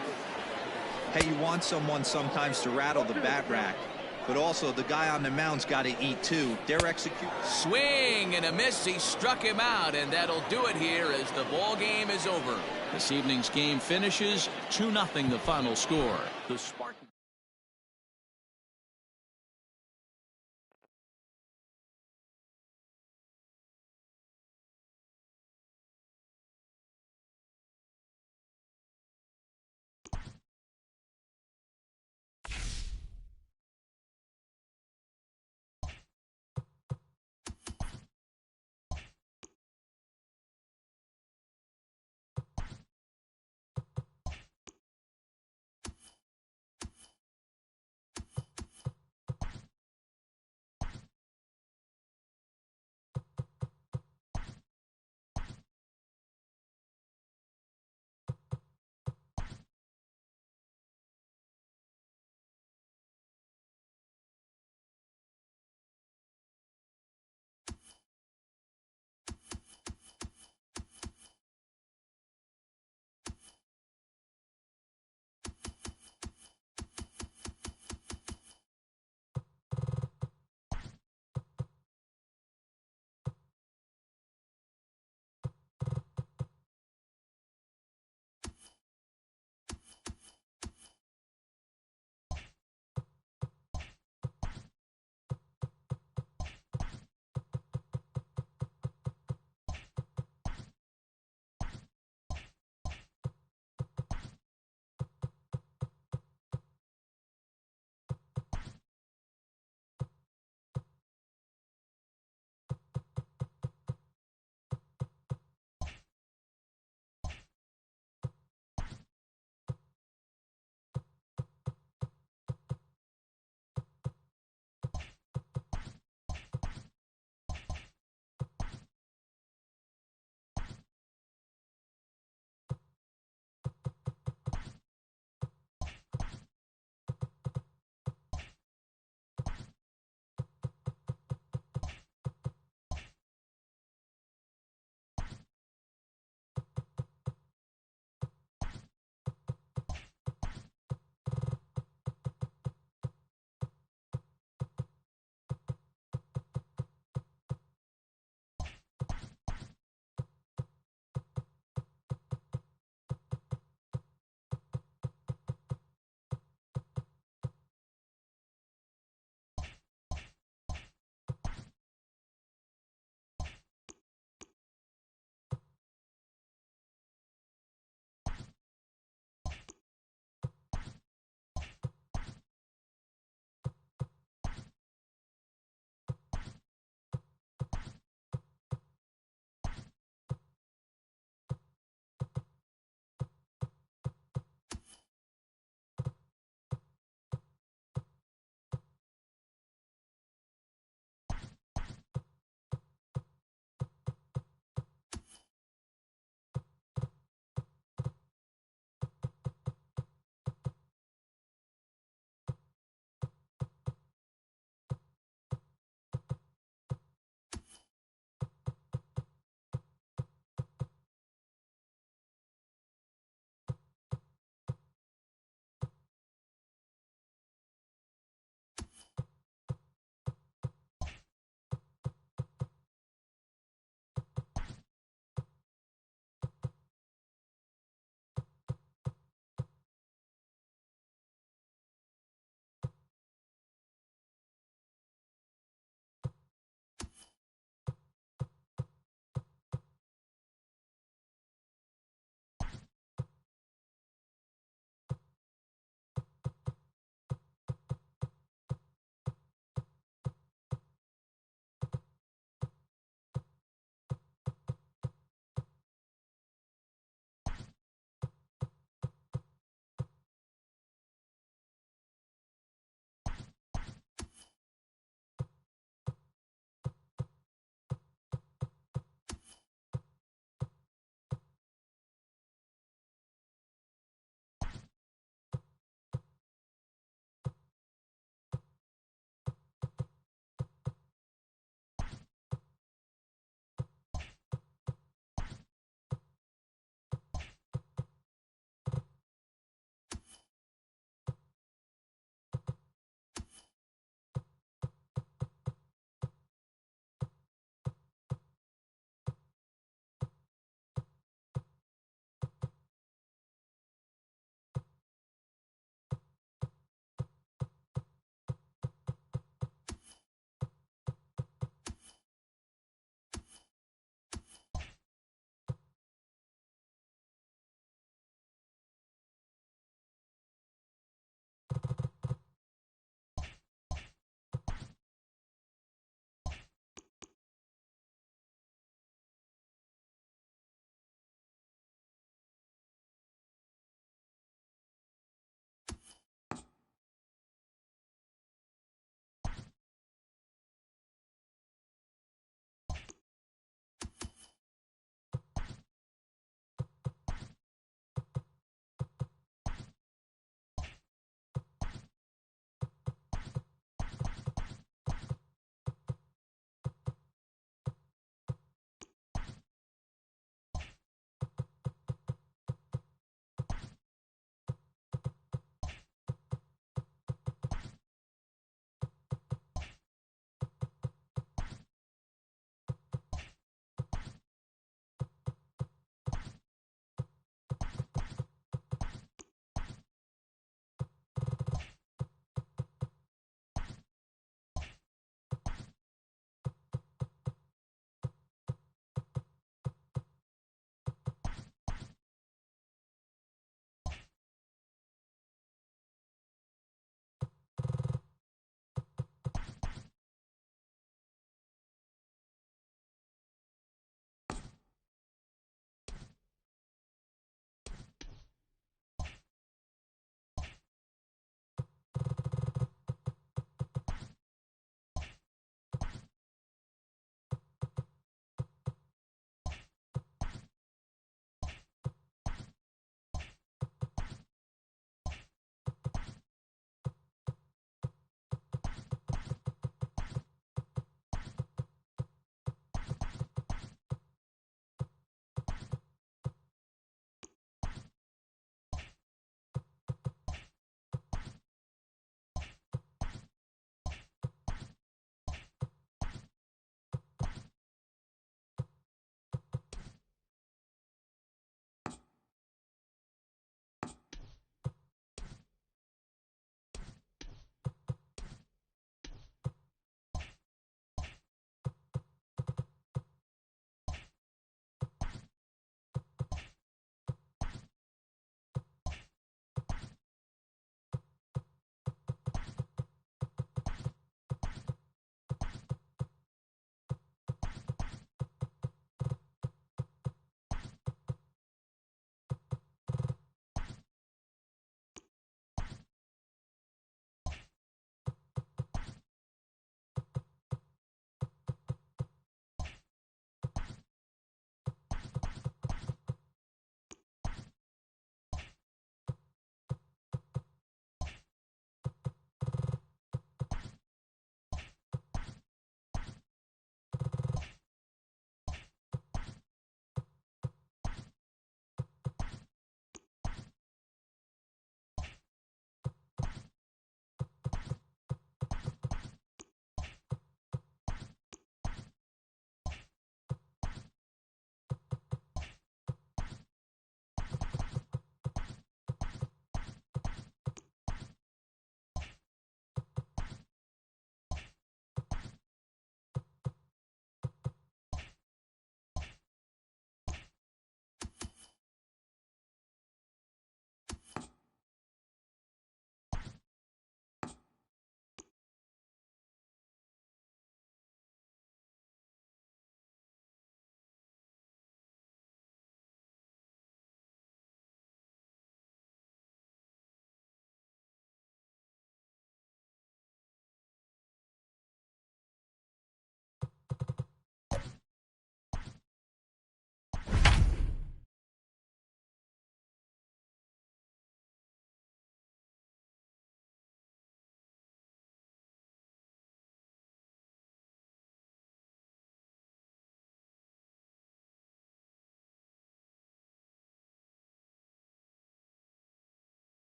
[SPEAKER 2] Hey, you want someone sometimes to rattle the bat rack, but also the guy on the mound's got to eat too. They're executing.
[SPEAKER 1] Swing and a miss. He struck him out, and that'll do it here as the ball game is over. This evening's game finishes 2-0 the final score. The Spartans.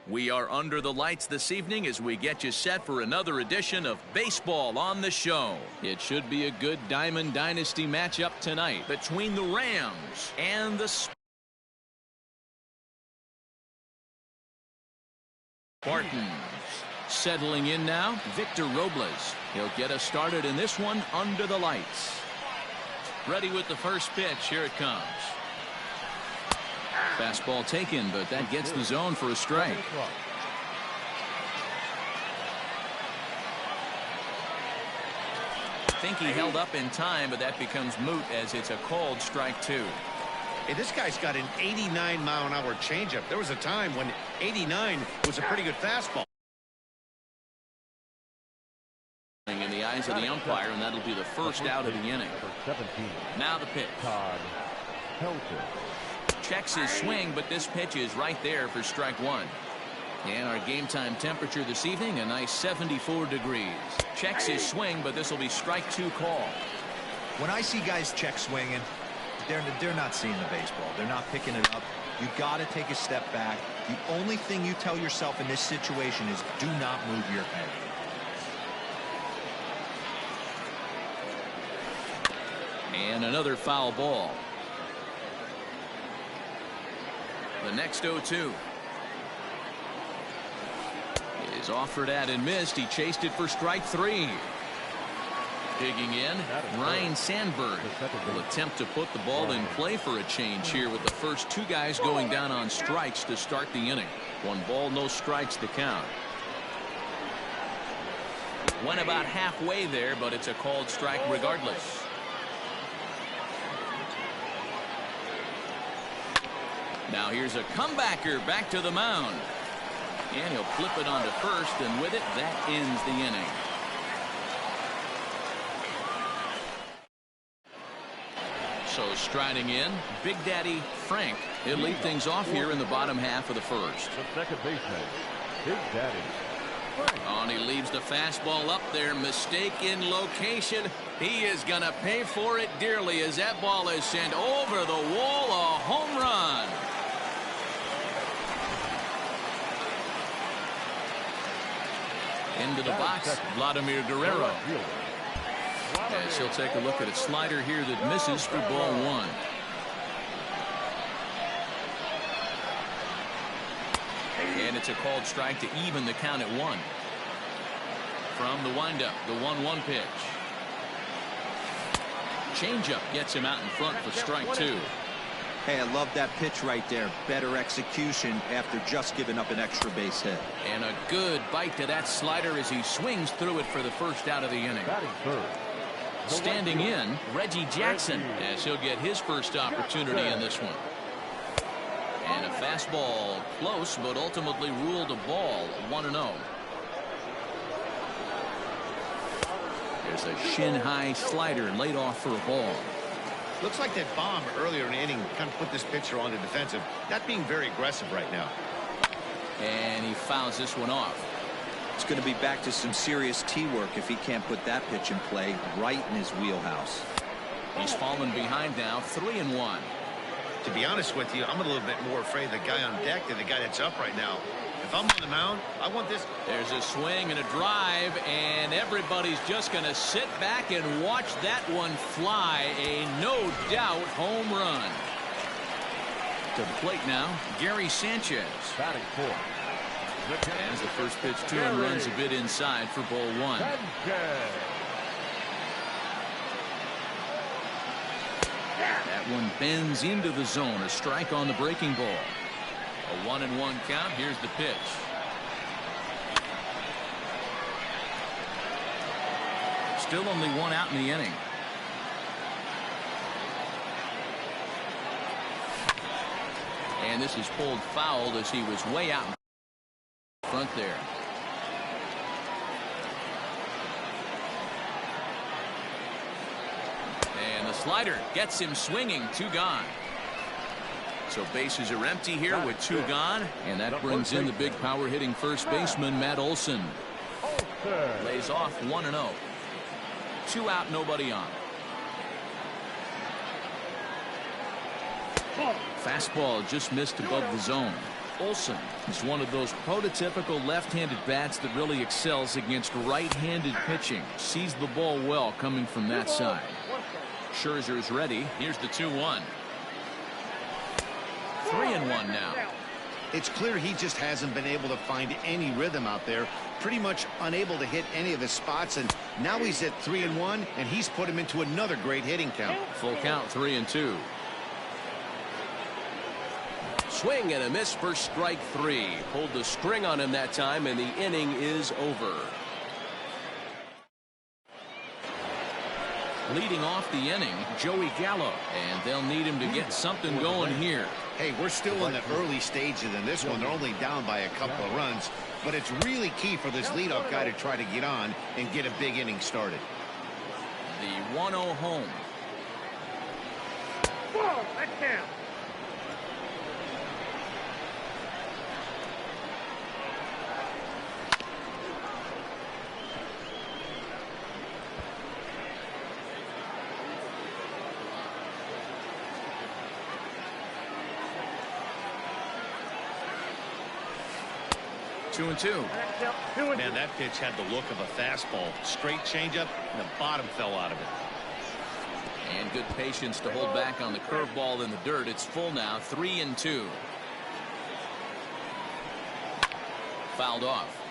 [SPEAKER 1] We are under the lights this evening as we get you set for another edition of Baseball on the Show. It should be a good Diamond Dynasty matchup tonight between the Rams and the Spartans. Settling in now, Victor Robles. He'll get us started in this one under the lights. Ready with the first pitch. Here it comes. Fastball taken, but that gets the zone for a strike. I think he held up in time, but that becomes moot as it's a called strike two.
[SPEAKER 4] Hey, this guy's got an 89-mile-an-hour changeup. There was a time when 89 was a pretty good fastball.
[SPEAKER 1] In the eyes of the umpire, and that'll be the first out of the inning. Now the pitch. Checks his swing, but this pitch is right there for strike one. And our game time temperature this evening, a nice 74 degrees. Checks his swing, but this will be strike two call.
[SPEAKER 2] When I see guys check swinging, they're not seeing the baseball. They're not picking it up. You got to take a step back. The only thing you tell yourself in this situation is do not move your head.
[SPEAKER 1] And another foul ball. The next 0-2 is offered at and missed. He chased it for strike three. Digging in, Ryan Sandberg will attempt to put the ball in play for a change here with the first two guys going down on strikes to start the inning. 1 ball, no strikes to count. Went about halfway there, but it's a called strike regardless. Now here's a comebacker back to the mound. And he'll flip it onto first, and with it, that ends the inning. So striding in, Big Daddy Frank. He'll lead things off here in the bottom half of the first.
[SPEAKER 3] The second baseman, Big Daddy.
[SPEAKER 1] Oh, and he leaves the fastball up there. Mistake in location. He is going to pay for it dearly as that ball is sent over the wall. A home run. Into the box, Vladimir Guerrero. As he'll take a look at a slider here that misses for ball one. And it's a called strike to even the count at 1. From the windup, the 1-1 pitch. Changeup gets him out in front for strike two.
[SPEAKER 2] Hey, I love that pitch right there. Better execution after just giving up an extra base hit.
[SPEAKER 1] And a good bite to that slider as he swings through it for the first out of the inning. Standing in, Reggie Jackson, as he'll get his first opportunity in this one. And a fastball close, but ultimately ruled a ball. 1-0. There's a shin-high slider laid off for a ball.
[SPEAKER 4] Looks like that bomb earlier in the inning kind of put this pitcher on the defensive. Not being very aggressive right now.
[SPEAKER 1] And he fouls this one off.
[SPEAKER 2] It's going to be back to some serious tee work if he can't put that pitch in play right in his wheelhouse.
[SPEAKER 1] He's fallen behind now, 3-1.
[SPEAKER 4] To be honest with you, I'm a little bit more afraid of the guy on deck than the guy that's up right now. If I'm on the mound, I want this.
[SPEAKER 1] There's a swing and a drive, and everybody's just going to sit back and watch that one fly. A no-doubt home run. To the plate now, Gary Sanchez.
[SPEAKER 3] Batting fourth.
[SPEAKER 1] As the first pitch to him runs a bit inside for ball one. That one bends into the zone. A strike on the breaking ball. A 1-1 count. Here's the pitch. Still only one out in the inning. And this is pulled foul as he was way out in front there. And the slider gets him swinging. 2 gone. So bases are empty here with 2 gone, and that brings in the big power hitting first baseman Matt Olson. Lays off 1-0. 2 out, nobody on. Fastball just missed above the zone. Olsen is one of those prototypical left-handed bats that really excels against right-handed pitching. Sees the ball well coming from that side. Scherzer's ready. Here's the 2-1. 3-1 now.
[SPEAKER 4] It's clear he just hasn't been able to find any rhythm out there. Pretty much unable to hit any of his spots, and now he's at 3-1, and he's put him into another great hitting count.
[SPEAKER 1] Full count, 3-2.
[SPEAKER 6] Swing and a miss for strike 3. Pulled the string on him that time, and the inning is over.
[SPEAKER 1] Leading off the inning, Joey Gallo, and they'll need him to get something going here.
[SPEAKER 4] Hey, we're still in the early stages in this one. They're only down by a couple of runs, but it's really key for this leadoff guy to try to get on and get a big inning started.
[SPEAKER 1] The 1-0 home.
[SPEAKER 5] Ball, that's down.
[SPEAKER 1] 2-2.
[SPEAKER 4] Man, that pitch had the look of a fastball. Straight changeup, and the bottom fell out of it.
[SPEAKER 1] And good patience to hold back on the curveball in the dirt. It's full now, 3-2. Fouled off.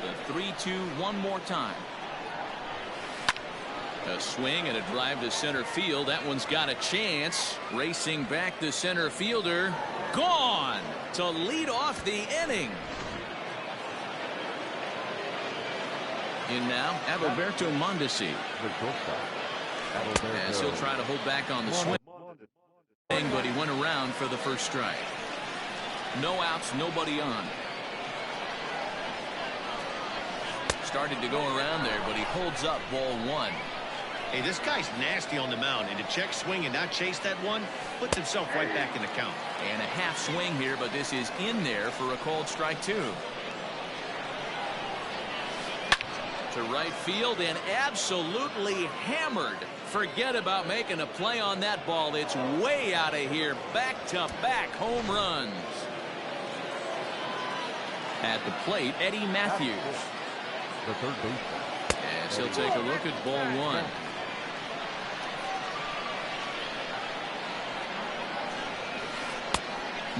[SPEAKER 1] The 3-2 one more time. A swing and a drive to center field. That one's got a chance. Racing back the center fielder. Gone to lead off the inning. In now, Adalberto Mondesi. As he'll try to hold back on the swing, but he went around for the first strike. No outs, nobody on. Started to go around there, but he holds up ball 1.
[SPEAKER 4] Hey, this guy's nasty on the mound, and to check swing and not chase that one, puts himself right back in the count.
[SPEAKER 1] And a half swing here, but this is in there for a called strike 2. To right field and absolutely hammered. Forget about making a play on that ball. It's way out of here. Back-to-back home runs. At the plate, Eddie Matthews.
[SPEAKER 3] The third baseman.
[SPEAKER 1] As he'll take a look at ball 1.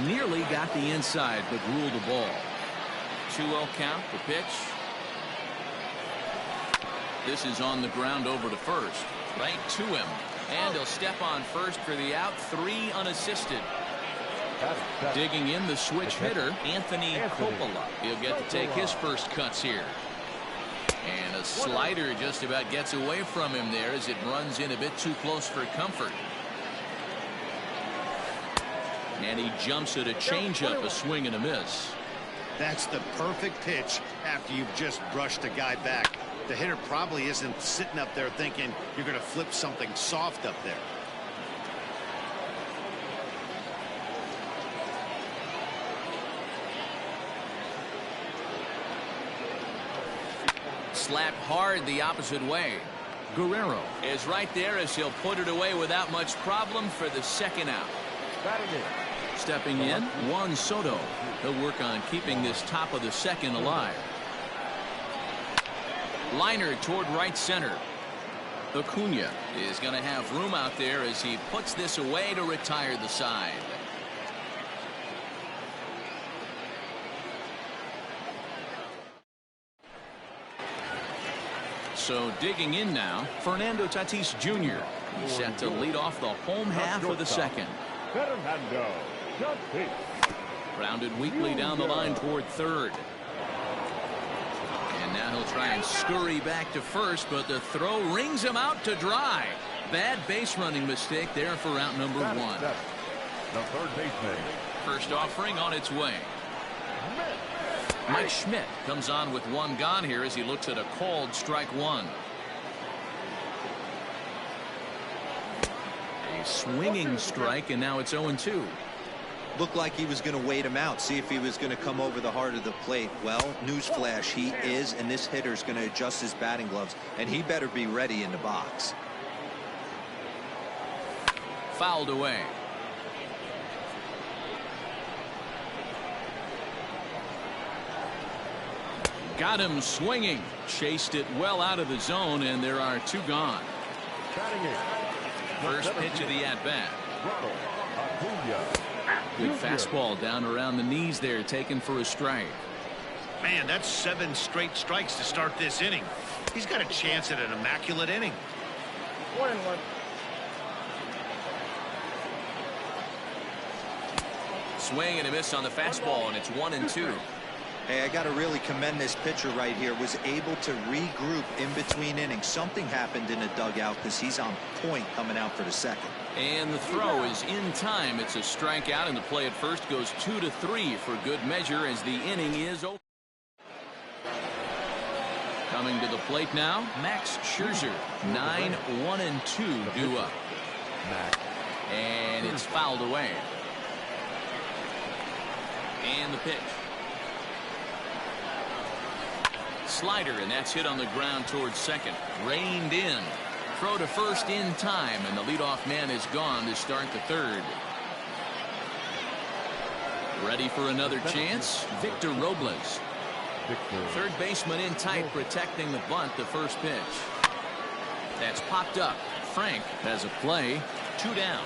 [SPEAKER 1] Nearly got the inside, but ruled the ball. 2-0 count, the pitch. This is on the ground over to first. Right to him. And he'll step on first for the out. 3 unassisted. Digging in the switch hitter, Anthony Coppola. He'll get to take his first cuts here. And a slider just about gets away from him there as it runs in a bit too close for comfort. And he jumps at a changeup, a swing and a miss.
[SPEAKER 4] That's the perfect pitch after you've just brushed a guy back. The hitter probably isn't sitting up there thinking you're going to flip something soft up there.
[SPEAKER 1] Slapped hard the opposite way. Guerrero is right there as he'll put it away without much problem for the second out. Stepping in, Juan Soto. He'll work on keeping this top of the second alive. Liner toward right center. Acuna is going to have room out there as he puts this away to retire the side. So digging in now, Fernando Tatis Jr. He's set to lead off the home half of the second.
[SPEAKER 3] Fernando Tatis.
[SPEAKER 1] Grounded weakly down the line toward third. And now he'll try and scurry back to first, but the throw rings him out to dry. Bad base running mistake there for out number 1.
[SPEAKER 3] The third baseman.
[SPEAKER 1] First offering on its way. Mike Schmidt comes on with 1 gone here as he looks at a called strike 1. A swinging strike, and now it's 0-2.
[SPEAKER 2] Looked like he was going to wait him out, see if he was going to come over the heart of the plate. Well, newsflash, he is, and this hitter's going to adjust his batting gloves, and he better be ready in the box.
[SPEAKER 1] Fouled away. Got him swinging. Chased it well out of the zone, and there are 2 gone.
[SPEAKER 3] Batting in.
[SPEAKER 1] First pitch of the at-bat. Good fastball down around the knees there, taken for a strike.
[SPEAKER 4] Man, that's 7 straight strikes to start this inning. He's got a chance at an immaculate inning.
[SPEAKER 5] 1-1.
[SPEAKER 1] Swing and a miss on the fastball, and it's 1-2.
[SPEAKER 2] Hey, I got to really commend this pitcher right here. Was able to regroup in between innings. Something happened in the dugout because he's on point coming out for the second.
[SPEAKER 1] And the throw is in time. It's a strikeout, and the play at first goes 2-3 for good measure as the inning is over. Coming to the plate now, Max Scherzer. 9-1-2 due up. And it's fouled away. And the pitch. Slider, and that's hit on the ground towards second. Reined in. Throw to first in time, and the leadoff man is gone to start the third. Ready for another chance? Victor Robles. Third baseman in tight, protecting the bunt, the first pitch. That's popped up. Frank has a play. 2 down.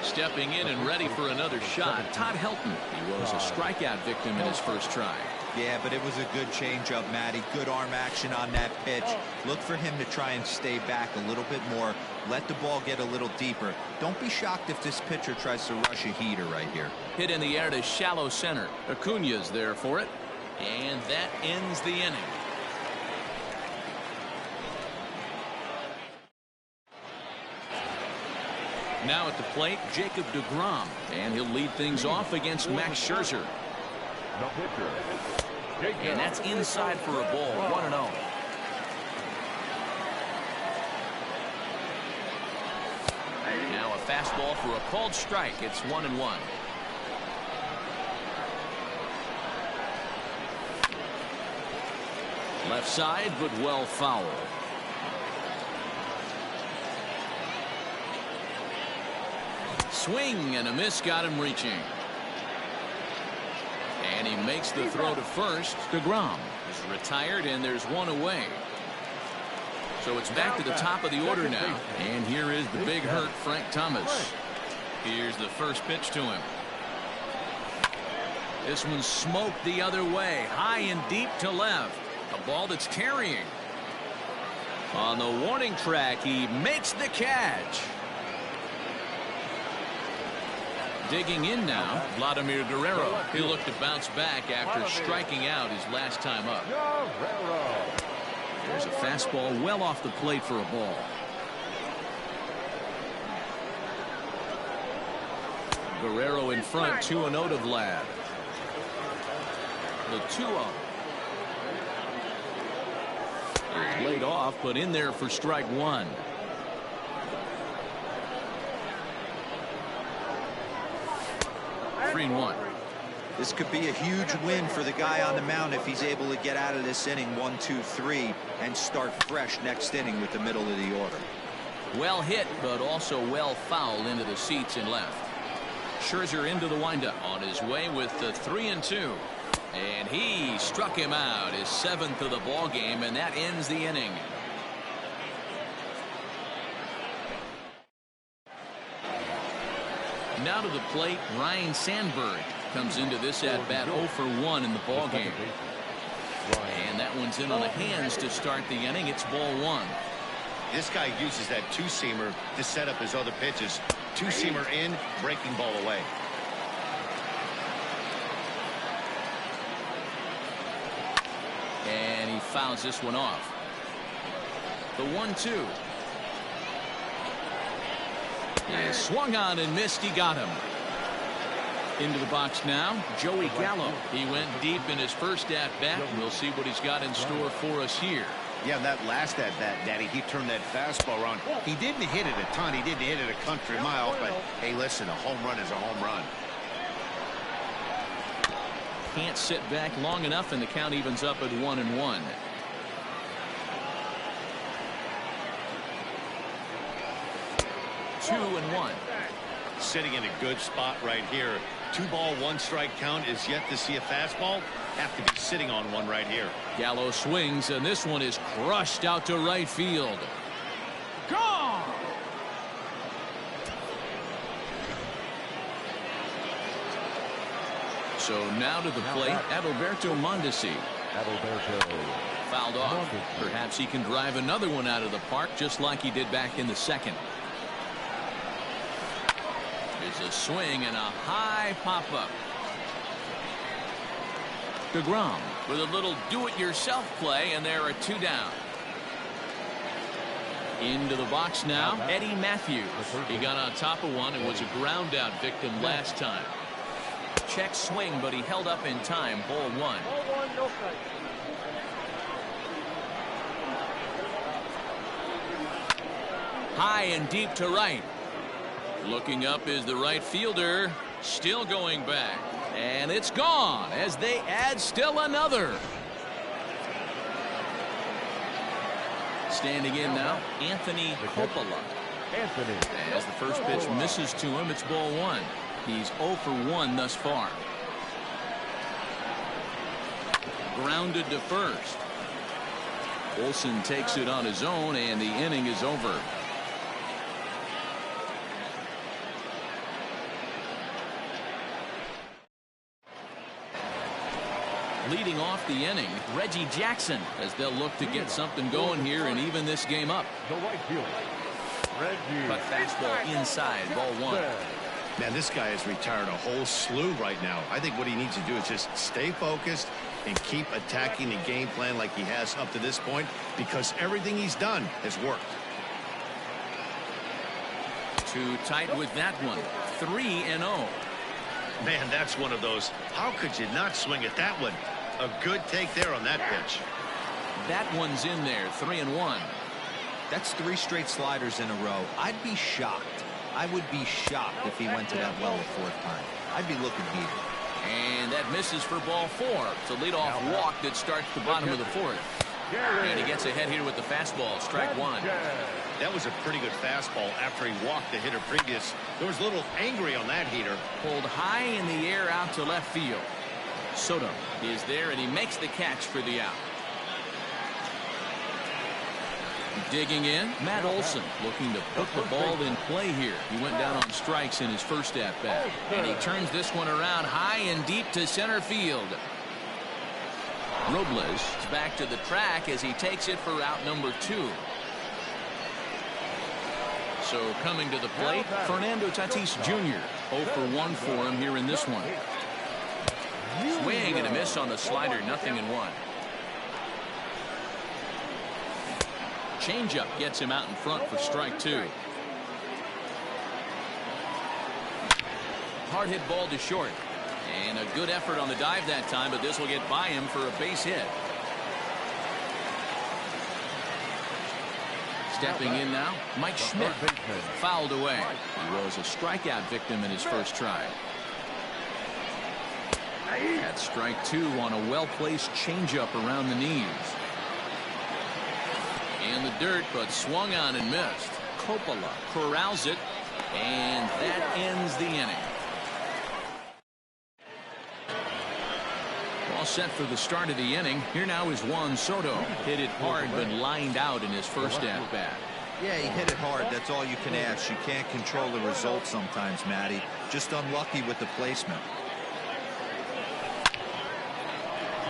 [SPEAKER 1] Stepping in and ready for another shot, Todd Helton. He was a strikeout victim in his first try.
[SPEAKER 2] Yeah, but it was a good changeup, Matty. Good arm action on that pitch. Look for him to try and stay back a little bit more. Let the ball get a little deeper. Don't be shocked if this pitcher tries to rush a heater right here.
[SPEAKER 1] Hit in the air to shallow center. Acuna's there for it. And that ends the inning. Now at the plate, Jacob deGrom, and he'll lead things off against Max Scherzer. And that's inside for a ball. 1-0. Now a fastball for a called strike. It's 1-1. Left side, but well foul. Swing and a miss, got him reaching. And he makes the throw to first. deGrom is retired, and there's 1 away. So it's back to the top of the order now. And here is the big hurt, Frank Thomas. Here's the first pitch to him. This one's smoked the other way, high and deep to left. A ball that's carrying. On the warning track, he makes the catch. Digging in now, Vladimir Guerrero. He'll look to bounce back after striking out his last time up. There's a fastball well off the plate for a ball. Guerrero in front, 2-0 to Vlad. The 2-0. It's laid off, but in there for strike 1. And 1.
[SPEAKER 2] This could be a huge win for the guy on the mound if he's able to get out of this inning 1, 2, 3 and start fresh next inning with the middle of the order.
[SPEAKER 1] Well hit, but also well fouled into the seats and left. Scherzer into the windup on his way with the 3-2. And he struck him out, his 7th of the ball game, and that ends the inning. Now to the plate, Ryan Sandberg comes into this at bat 0 for 1 in the ball game. And that one's in on the hands to start the inning. It's ball 1.
[SPEAKER 4] This guy uses that 2-seamer to set up his other pitches. 2-seamer in, breaking ball away.
[SPEAKER 1] And he fouls this one off. The 1-2. And swung on and missed. He got him. Into the box now, Joey Gallo. He went deep in his first at-bat. We'll see what he's got in store for us here.
[SPEAKER 4] Yeah, that last at-bat, Daddy, he turned that fastball around. He didn't hit it a ton. He didn't hit it a country mile. But, hey, listen, a home run is a home run.
[SPEAKER 1] Can't sit back long enough, and the count evens up at 1-1. Two and 1.
[SPEAKER 4] Sitting in a good spot right here. 2-ball, 1-strike count is yet to see a fastball. Have to be sitting on one right here.
[SPEAKER 1] Gallo swings, and this one is crushed out to right field. Gone! So now to the plate, Adalberto Mondesi. Fouled off. Perhaps he can drive another one out of the park just like he did back in the second. It's a swing and a high pop-up. DeGrom with a little do-it-yourself play, and there are 2 down. Into the box now, Eddie Matthews. He got on top of one and was a ground-out victim last time. Check swing, but he held up in time. Ball 1.
[SPEAKER 5] Ball 1, no strike.
[SPEAKER 1] High and deep to right. Looking up is the right fielder. Still going back. And it's gone as they add still another. Standing in now, Anthony Coppola. As the first pitch misses to him, it's ball 1. He's 0 for 1 thus far. Grounded to first. Olsen takes it on his own, and the inning is over. Leading off the inning, Reggie Jackson, as they'll look to get something going here and even this game up. But fastball inside, ball 1.
[SPEAKER 4] Man, this guy has retired a whole slew right now. I think what he needs to do is just stay focused and keep attacking the game plan like he has up to this point, because everything he's done has worked.
[SPEAKER 1] Too tight with that one. 3-0.
[SPEAKER 4] Man, that's one of those. How could you not swing at that one? A good take there on that pitch.
[SPEAKER 1] That one's in there. 3-1.
[SPEAKER 2] That's 3 straight sliders in a row. I'd be shocked. I would be shocked if he went to that well a 4th time. I'd be looking heated.
[SPEAKER 1] And that misses for ball 4. It's a leadoff walk that starts the bottom of the 4th. And he gets ahead here with the fastball. Strike 1.
[SPEAKER 4] That was a pretty good fastball after he walked the hitter previous. There was a little angry on that heater.
[SPEAKER 1] Pulled high in the air out to left field. Soto is there, and he makes the catch for the out. Digging in, Matt Olson looking to put the ball in play here. He went down on strikes in his first at-bat. And he turns this one around high and deep to center field. Robles is back to the track as he takes it for out number 2. So coming to the plate, Fernando Tatis Jr. 0 for 1 for him here in this one. Swing and a miss on the slider, 0-1. Changeup gets him out in front for strike 2. Hard hit ball to short. And a good effort on the dive that time, but this will get by him for a base hit. Stepping in now, Mike Schmidt. Fouled away. He was a strikeout victim in his first try. That's strike 2 on a well-placed changeup around the knees. In the dirt, but swung on and missed. Coppola corrals it, and that ends the inning. All set for the start of the inning. Here now is Juan Soto. Hit it hard, but lined out in his first at-bat.
[SPEAKER 2] Yeah, he hit it hard. That's all you can ask. You can't control the result sometimes, Matty. Just unlucky with the placement.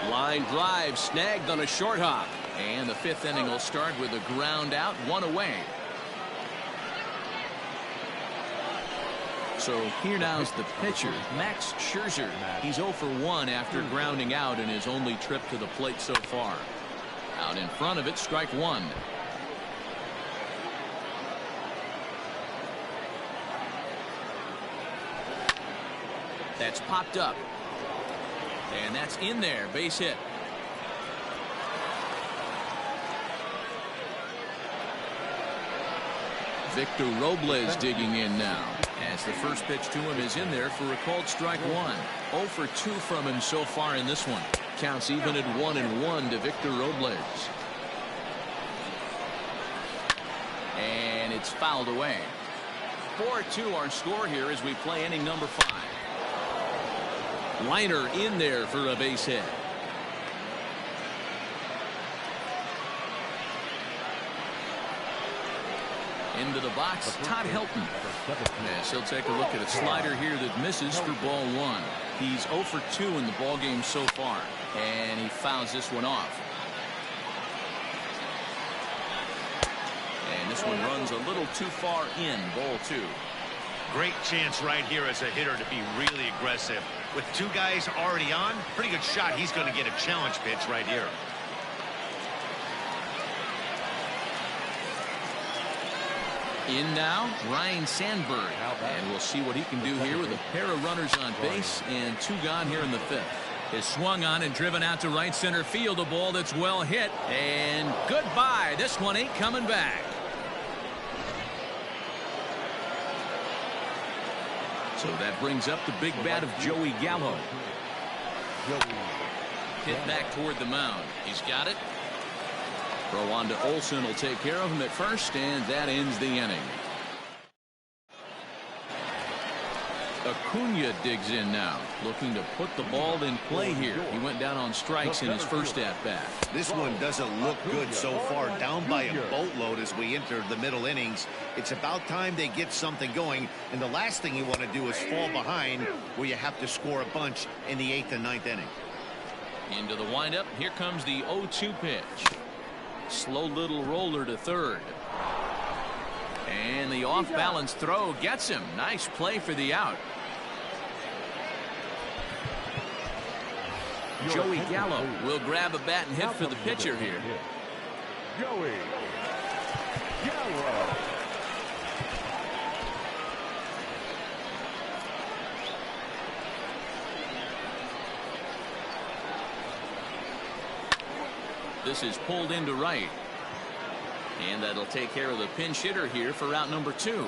[SPEAKER 6] Line drive snagged on a short hop.
[SPEAKER 1] And the 5th inning will start with a ground out, 1 away. So here now's the pitcher, Max Scherzer. He's 0 for 1 after grounding out in his only trip to the plate so far. Out in front of it, strike 1. That's popped up. And that's in there, base hit. Victor Robles digging in now, as the first pitch to him is in there for a called strike 1. 0 for 2 from him so far in this one. Counts even at 1-1 to Victor Robles. And it's fouled away. 4-2 our score here as we play inning number 5. Liner in there for a base hit. Into the box, Todd Helton. Yes, he'll take a look at a slider here that misses for ball one. He's 0 for 2 in the ball game so far, and he fouls this one off. And this one runs a little too far in, ball two.
[SPEAKER 4] Great chance right here as a hitter to be really aggressive. With two guys already on, pretty good shot. He's going to get a challenge pitch right here.
[SPEAKER 1] In now, Ryan Sandberg. And we'll see what he can do here with a pair of runners on base and 2 gone here in the 5th. Is swung on and driven out to right center field. A ball that's well hit. And goodbye. This one ain't coming back. So that brings up the big bat of Joey Gallo. Hit back toward the mound. He's got it. Throw on to Olsen will take care of him at first, and that ends the inning. Acuna digs in now, looking to put the ball in play here. He went down on strikes in his first at-bat.
[SPEAKER 4] This one doesn't look good so far, down by a boatload as we enter the middle innings. It's about time they get something going, and the last thing you want to do is fall behind where you have to score a bunch in the 8th and 9th inning.
[SPEAKER 1] Into the windup, here comes the 0-2 pitch. Slow little roller to third. And the off-balance throw gets him. Nice play for the out. Joey Gallo will grab a bat and hit for the pitcher here.
[SPEAKER 3] Joey Gallo.
[SPEAKER 1] This is pulled into right. And that'll take care of the pinch hitter here for route number 2.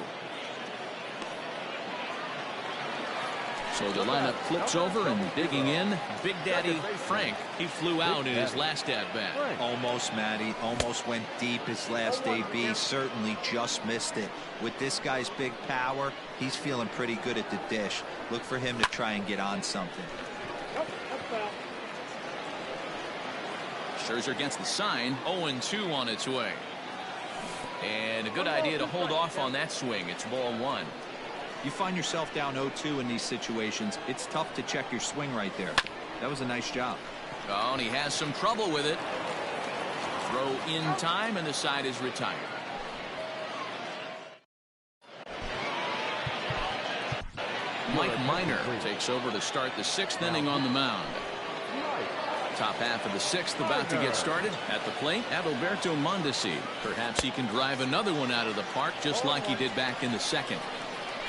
[SPEAKER 1] So the lineup flips over, and digging in, Big Daddy Frank. He flew out in his last at-bat.
[SPEAKER 2] Almost, Matty. Almost went deep his last AB. Certainly just missed it. With this guy's big power, he's feeling pretty good at the dish. Look for him to try and get on something.
[SPEAKER 1] Scherzer gets the sign. 0-2 on its way. And a good idea to hold off on that swing. It's ball one.
[SPEAKER 2] You find yourself down 0-2 in these situations, it's tough to check your swing right there. That was a nice job.
[SPEAKER 1] Oh, and he has some trouble with it. Throw in time, and the side is retired. Mike Minor takes over to start the 6th inning on the mound. Top half of the 6th about to get started. At the plate, Adalberto Mondesi. Perhaps he can drive another one out of the park just like he did back in the 2nd.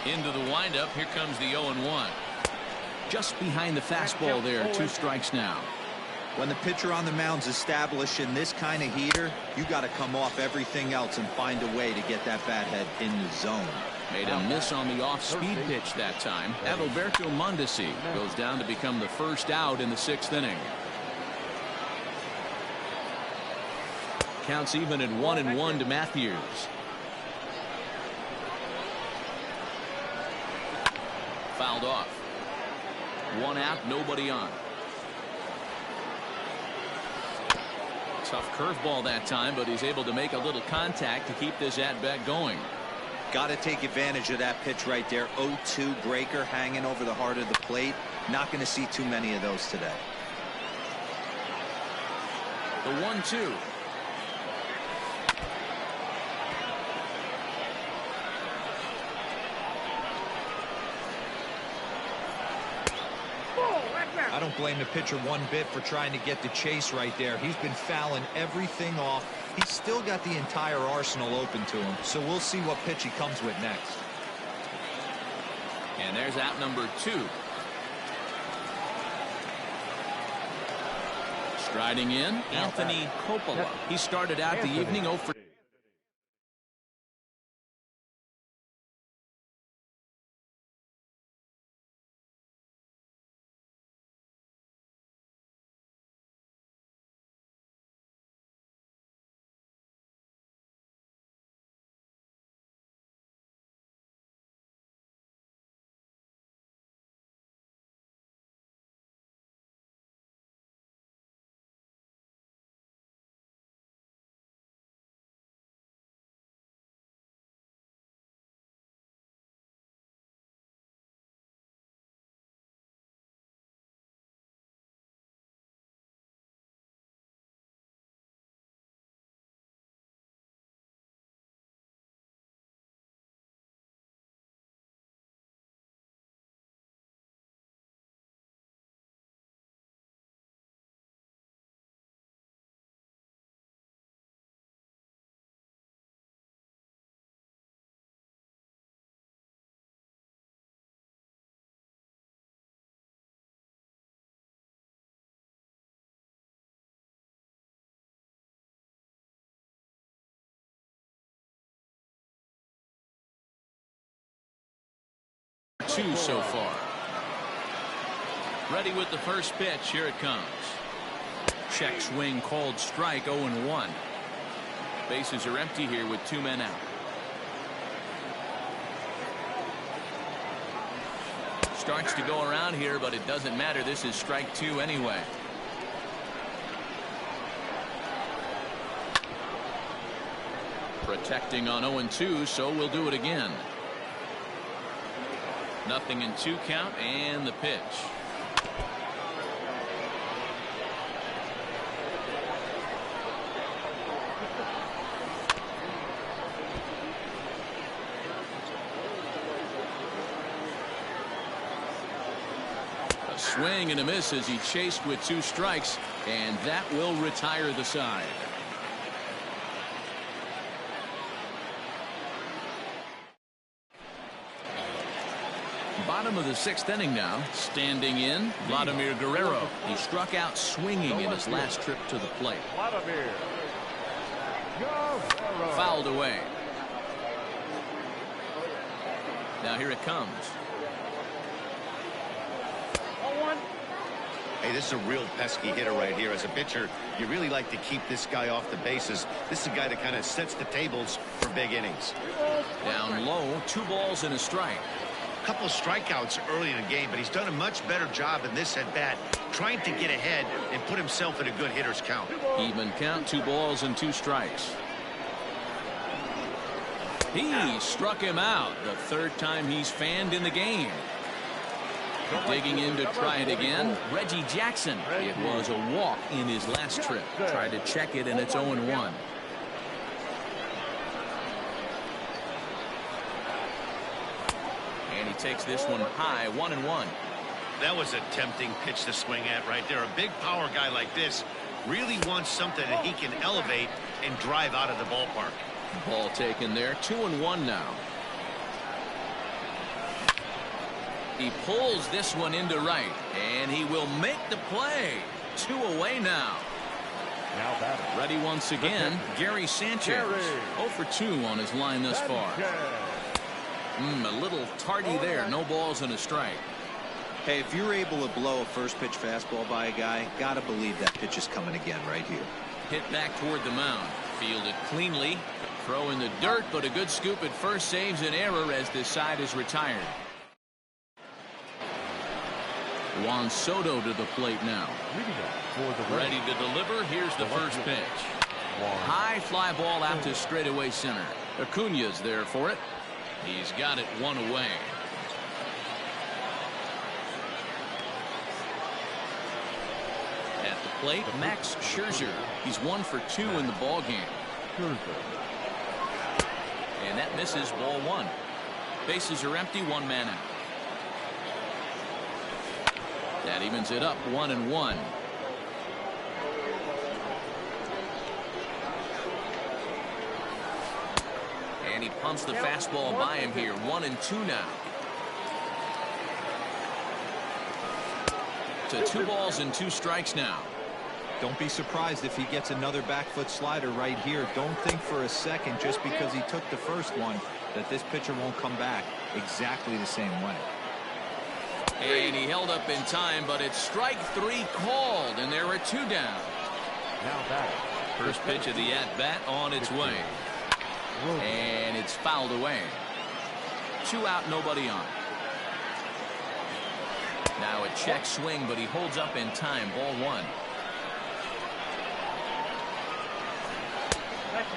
[SPEAKER 1] Into the windup. Here comes the 0-1. Just behind the fastball there. 2 strikes now.
[SPEAKER 2] When the pitcher on the mound's establishing this kind of heater, you got to come off everything else and find a way to get that bat head in the zone.
[SPEAKER 1] Made a miss on the off-speed pitch that time. Adalberto Mondesi goes down to become the first out in the 6th inning. Counts even at 1-1 to Matthews. Fouled off. 1 out, nobody on. Tough curveball that time, but he's able to make a little contact to keep this at-bat going.
[SPEAKER 2] Got to take advantage of that pitch right there. 0-2 breaker hanging over the heart of the plate. Not going to see too many of those today.
[SPEAKER 1] The 1-2.
[SPEAKER 2] I don't blame the pitcher one bit for trying to get the chase right there. He's been fouling everything off. He's still got the entire arsenal open to him. So we'll see what pitch he comes with next.
[SPEAKER 1] And there's out number 2. Striding in, Anthony Coppola. He started out the evening 0 for 2 so far. Ready with the first pitch. Here it comes. Check swing called strike. 0-1. Bases are empty here with 2 men out. Starts to go around here, but it doesn't matter. This is strike 2 anyway. Protecting on 0-2, so we'll do it again. 0-2 count, and the pitch. A swing and a miss as he chased with 2 strikes, and that will retire the side. Bottom of the 6th inning now. Standing in, Vladimir Guerrero. He struck out swinging in his last trip to the plate. Fouled away. Now here it comes.
[SPEAKER 4] Hey, this is a real pesky hitter right here. As a pitcher, you really like to keep this guy off the bases. This is a guy that kind of sets the tables for big innings.
[SPEAKER 1] Down low, 2 balls and a strike.
[SPEAKER 4] Couple of strikeouts early in the game, but he's done a much better job in this at bat, trying to get ahead and put himself in a good hitter's count.
[SPEAKER 1] Even count, 2 balls and 2 strikes. He struck him out. The 3rd time he's fanned in the game. Digging in to try it again, Reggie Jackson. It was a walk in his last trip. Tried to check it, and it's 0-1. And he takes this one high, 1-1.
[SPEAKER 4] That was a tempting pitch to swing at right there. A big power guy like this really wants something that he can elevate and drive out of the ballpark.
[SPEAKER 1] Ball taken there, 2-1 now. He pulls this one into right, and he will make the play. 2 away now. Ready once again, Gary Sanchez. 0-for-2 on his line thus far. A little tardy there. No balls and a strike.
[SPEAKER 2] Hey, if you're able to blow a first pitch fastball by a guy, gotta believe that pitch is coming again right here.
[SPEAKER 1] Hit back toward the mound. Fielded cleanly. Throw in the dirt, but a good scoop at first saves an error as this side is retired. Juan Soto to the plate now. Ready to deliver. Here's the first pitch. High fly ball out to straightaway center. Acuna's there for it. He's got it 1 away. At the plate, Max Scherzer. He's 1-for-2 in the ball game. And that misses, ball 1. Bases are empty, 1 man out. That evens it up, 1-1. And he pumps the fastball by him here. 1-2 now. To 2 balls and 2 strikes now.
[SPEAKER 2] Don't be surprised if he gets another back foot slider right here. Don't think for a second, just because he took the first one, that this pitcher won't come back exactly the same way.
[SPEAKER 1] And he held up in time, but it's strike 3 called, and there are 2 down. First pitch of the at-bat on its way. And it's fouled away. 2 out, nobody on. Now a check swing, but he holds up in time. Ball 1.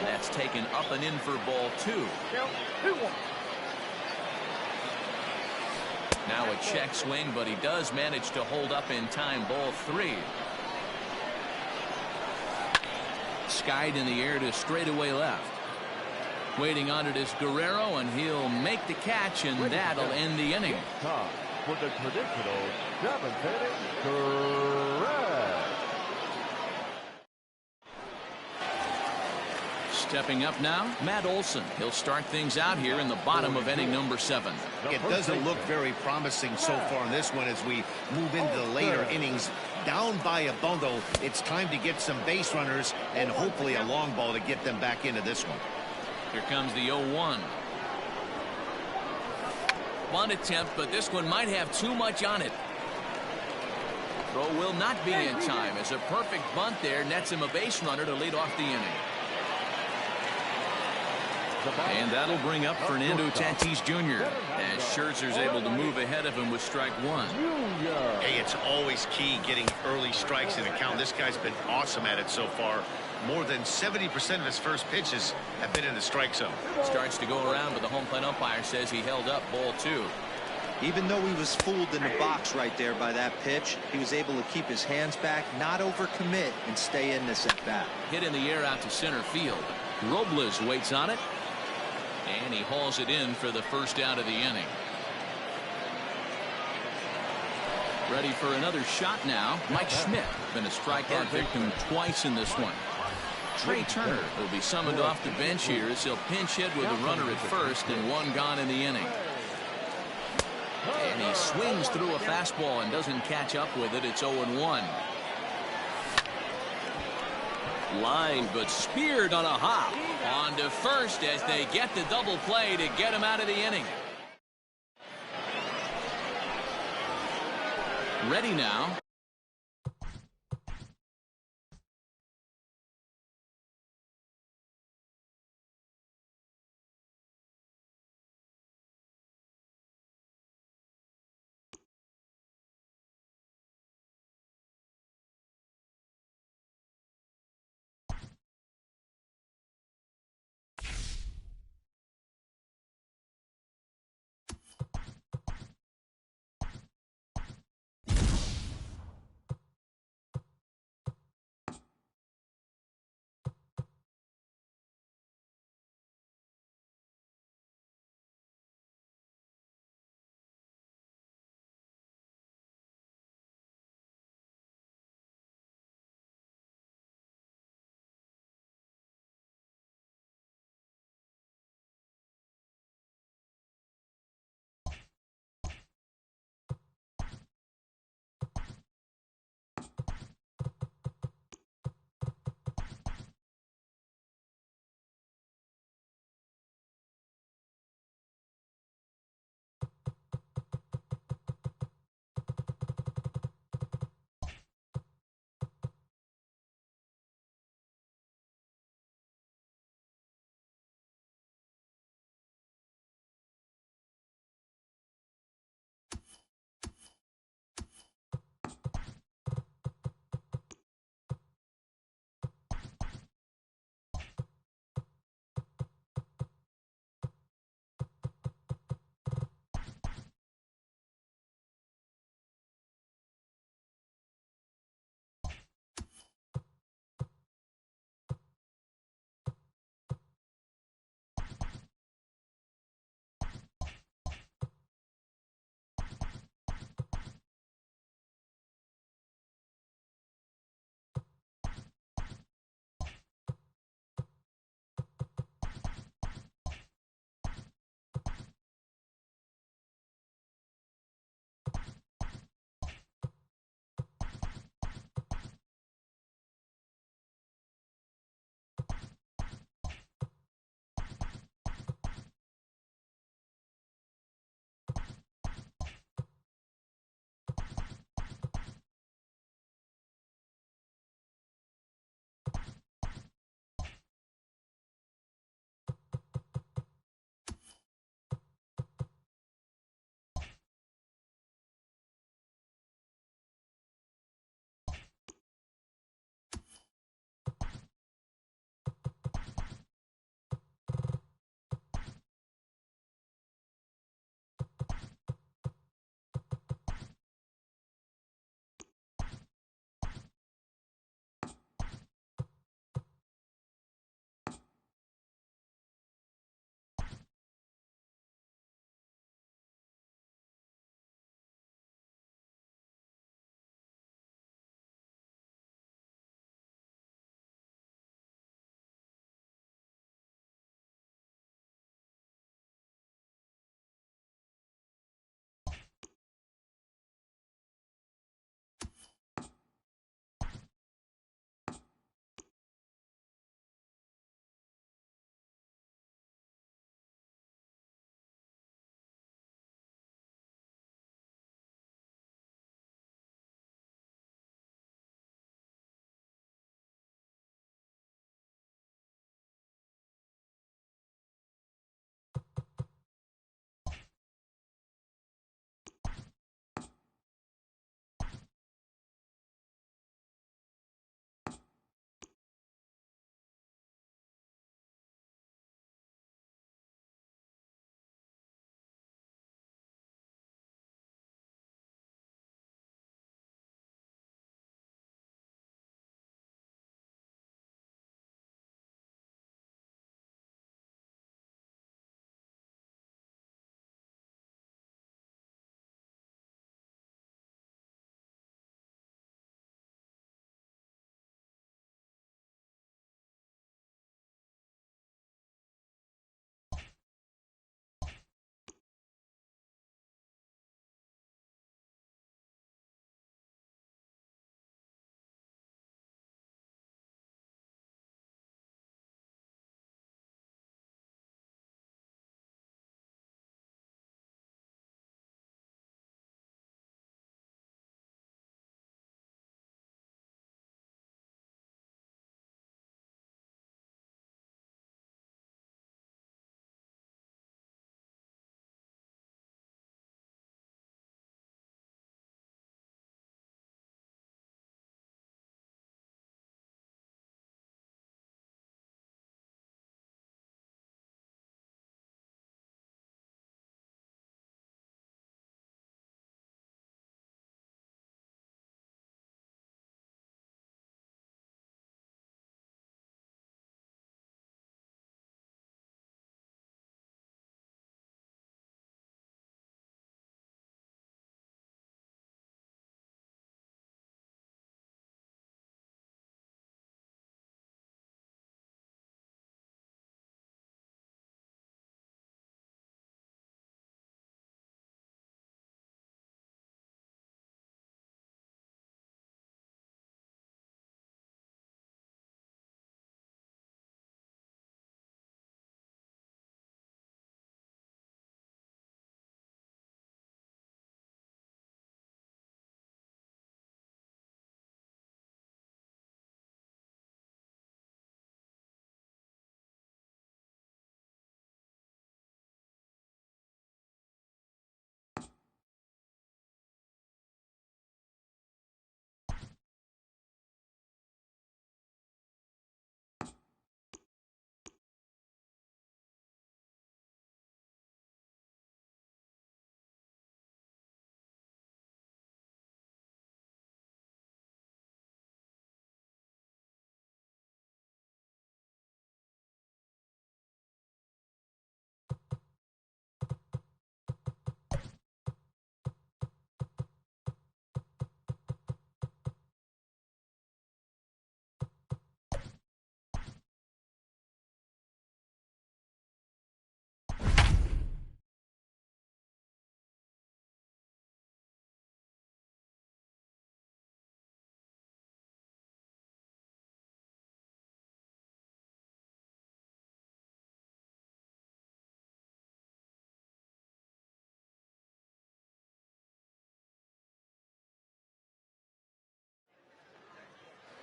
[SPEAKER 1] That's taken up and in for ball 2. Now a check swing, but he does manage to hold up in time. Ball 3. Skied in the air to straightaway left. Waiting on it is Guerrero, and he'll make the catch, and that'll end the inning.
[SPEAKER 3] For the traditional 7th inning, correct.
[SPEAKER 1] Stepping up now, Matt Olson. He'll start things out here in the bottom of inning number 7.
[SPEAKER 4] It doesn't look very promising so far in this one as we move into the later innings. Down by a bundle, it's time to get some base runners and hopefully a long ball to get them back into this one.
[SPEAKER 1] Here comes the 0-1. bunt attempt, but this one might have too much on it. Throw will not be in time as a perfect bunt there nets him a base runner to lead off the inning. And that'll bring up Fernando Tatis Jr. as Scherzer's able to move ahead of him with strike one.
[SPEAKER 4] Hey, it's always key getting early strikes in a count. This guy's been awesome at it so far. More than 70% of his first pitches have been in the strike zone.
[SPEAKER 1] Starts to go around, but the home plate umpire says he held up ball two.
[SPEAKER 2] Even though he was fooled in the box right there by that pitch, he was able to keep his hands back, not overcommit, and stay in this at bat.
[SPEAKER 1] Hit in the air out to center field. Robles waits on it. And he hauls it in for the first out of the inning. Ready for another shot now. Mike Schmidt been a strikeout victim twice in this one. Trey Turner will be summoned off the bench here as he'll pinch hit with a runner at first and one gone in the inning. And he swings through a fastball and doesn't catch up with it. It's 0-1. Line but speared on a hop. On to first as they get the double play to get him out of the inning. Ready now.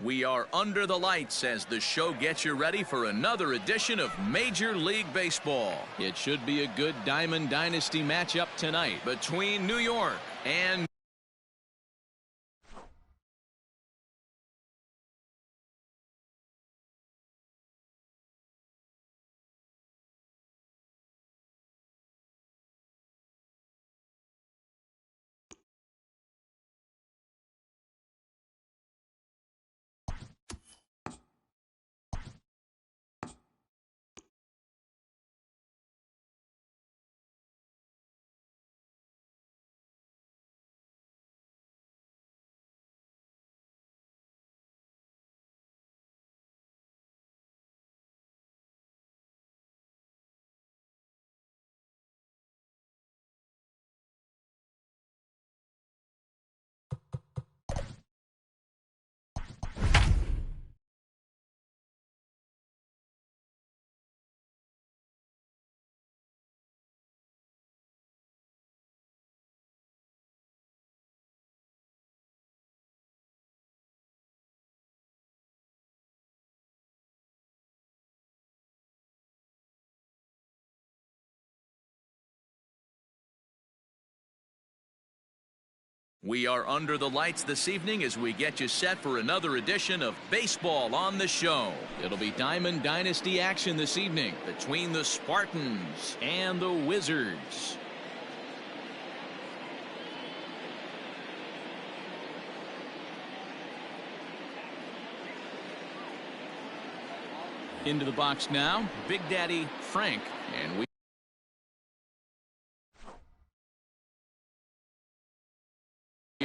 [SPEAKER 1] We are under the lights as the show gets you ready for another edition of Major League Baseball. It should be a good Diamond Dynasty matchup tonight between New York and we are under the lights this evening as we get you set for another edition of Baseball on the Show. It'll be Diamond Dynasty action this evening between the Spartans and the Wizards. Into the box now, Big Daddy Frank, and we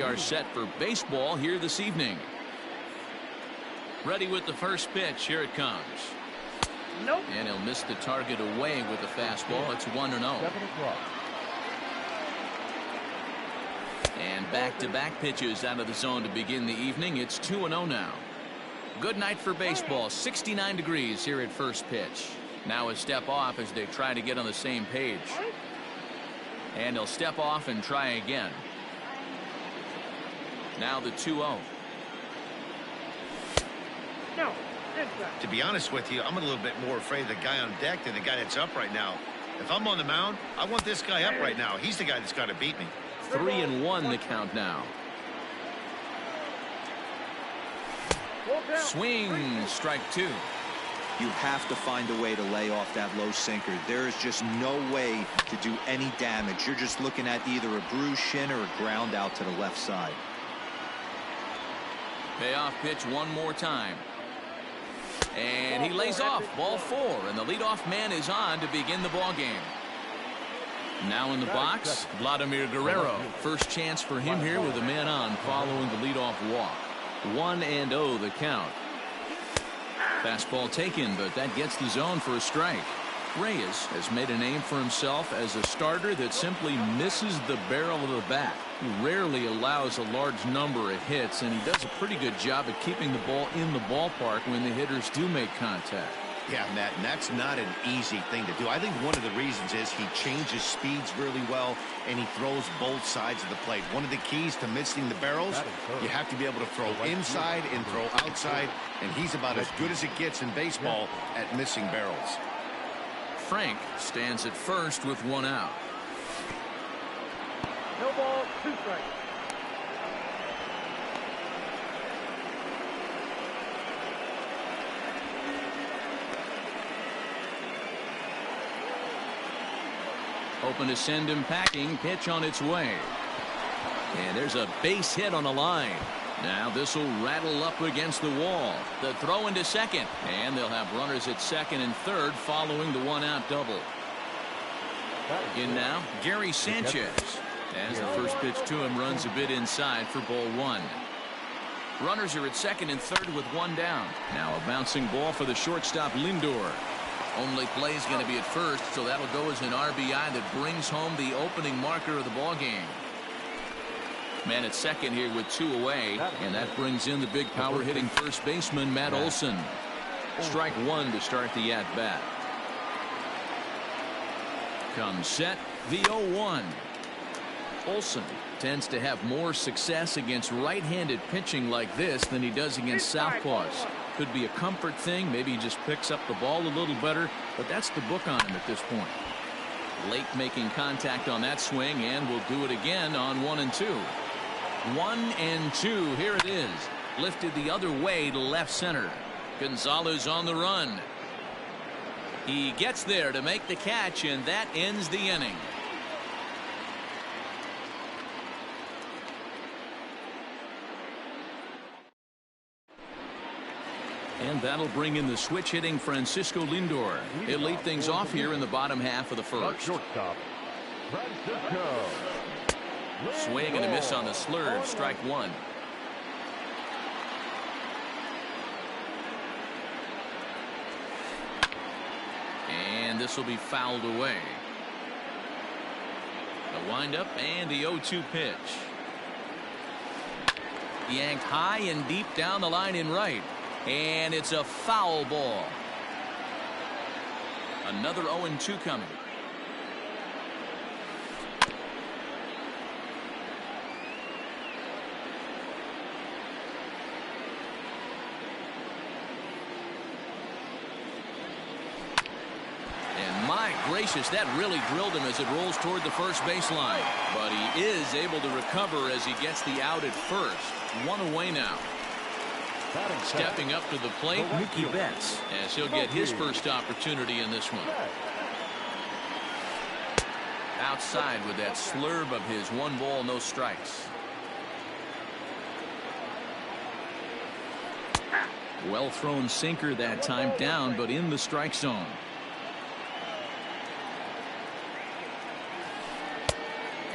[SPEAKER 1] are set for baseball here this evening. Ready with the first pitch. Here it comes.
[SPEAKER 5] Nope.
[SPEAKER 1] And he'll miss the target away with the fastball. It's 1-0. And back-to-back pitches out of the zone to begin the evening. It's 2-0 now. Good night for baseball. 69 degrees here at first pitch. Now a step off as they try to get on the same page. And he'll step off and try again. Now the 2-0.
[SPEAKER 5] No.
[SPEAKER 4] To be honest with you, I'm a little bit more afraid of the guy on deck than the guy that's up right now. If I'm on the mound, I want this guy up right now. He's the guy that's got to beat me.
[SPEAKER 1] 3-1 the count now. Swing, strike two.
[SPEAKER 2] You have to find a way to lay off that low sinker. There is just no way to do any damage. You're just looking at either a bruised shin or a ground out to the left side.
[SPEAKER 1] Payoff pitch one more time. And he lays off. Ball four, and the leadoff man is on to begin the ball game. Now in the box, Vladimir Guerrero. First chance for him here with a man on following the leadoff walk. 1-0 the count. Fastball taken, but that gets the zone for a strike. Reyes has made a name for himself as a starter that simply misses the barrel of the bat. He rarely allows a large number of hits, and he does a pretty good job at keeping the ball in the ballpark when the hitters do make contact.
[SPEAKER 4] Yeah, Matt, and that's not an easy thing to do. I think one of the reasons is he changes speeds really well, and he throws both sides of the plate. One of the keys to missing the barrels, you have to be able to throw inside and throw outside, and he's about as good as it gets in baseball at missing barrels.
[SPEAKER 1] Frank stands at first with one out.
[SPEAKER 5] No ball, 2 strikes.
[SPEAKER 1] Open to send him packing. Pitch on its way. And there's a base hit on the line. Now this will rattle up against the wall. The throw into second. And they'll have runners at second and third following the one-out double. In now, Gary Sanchez. As the first pitch to him runs a bit inside for ball one. Runners are at second and third with one down. Now a bouncing ball for the shortstop Lindor. Only play is going to be at first, so that'll go as an RBI that brings home the opening marker of the ball game. Man at second here with 2 away, and that brings in the big power hitting first baseman Matt Olson. Strike one to start the at bat. Comes set, the 0-1. Olsen tends to have more success against right-handed pitching like this than he does against southpaws. Could be a comfort thing. Maybe he just picks up the ball a little better, but that's the book on him at this point. Late making contact on that swing, and will do it again on 1-2. 1-2. Here it is. Lifted the other way to left center. Gonzalez on the run. He gets there to make the catch, and that ends the inning. And that'll bring in the switch hitting Francisco Lindor. He'll lead things off here in the bottom half of the first. Swing and a miss on the slurve. Strike one. And this will be fouled away. The windup and the 0-2 pitch. Yanked high and deep down the line in right. And it's a foul ball. Another 0-2 coming. And my gracious, that really drilled him as it rolls toward the first baseline. But he is able to recover as he gets the out at first. One away now. Stepping up to the plate, Mookie Betts, as he'll get his first opportunity in this one. Outside with that slurve of his. 1 ball, no strikes. Well thrown sinker that time, down but in the strike zone.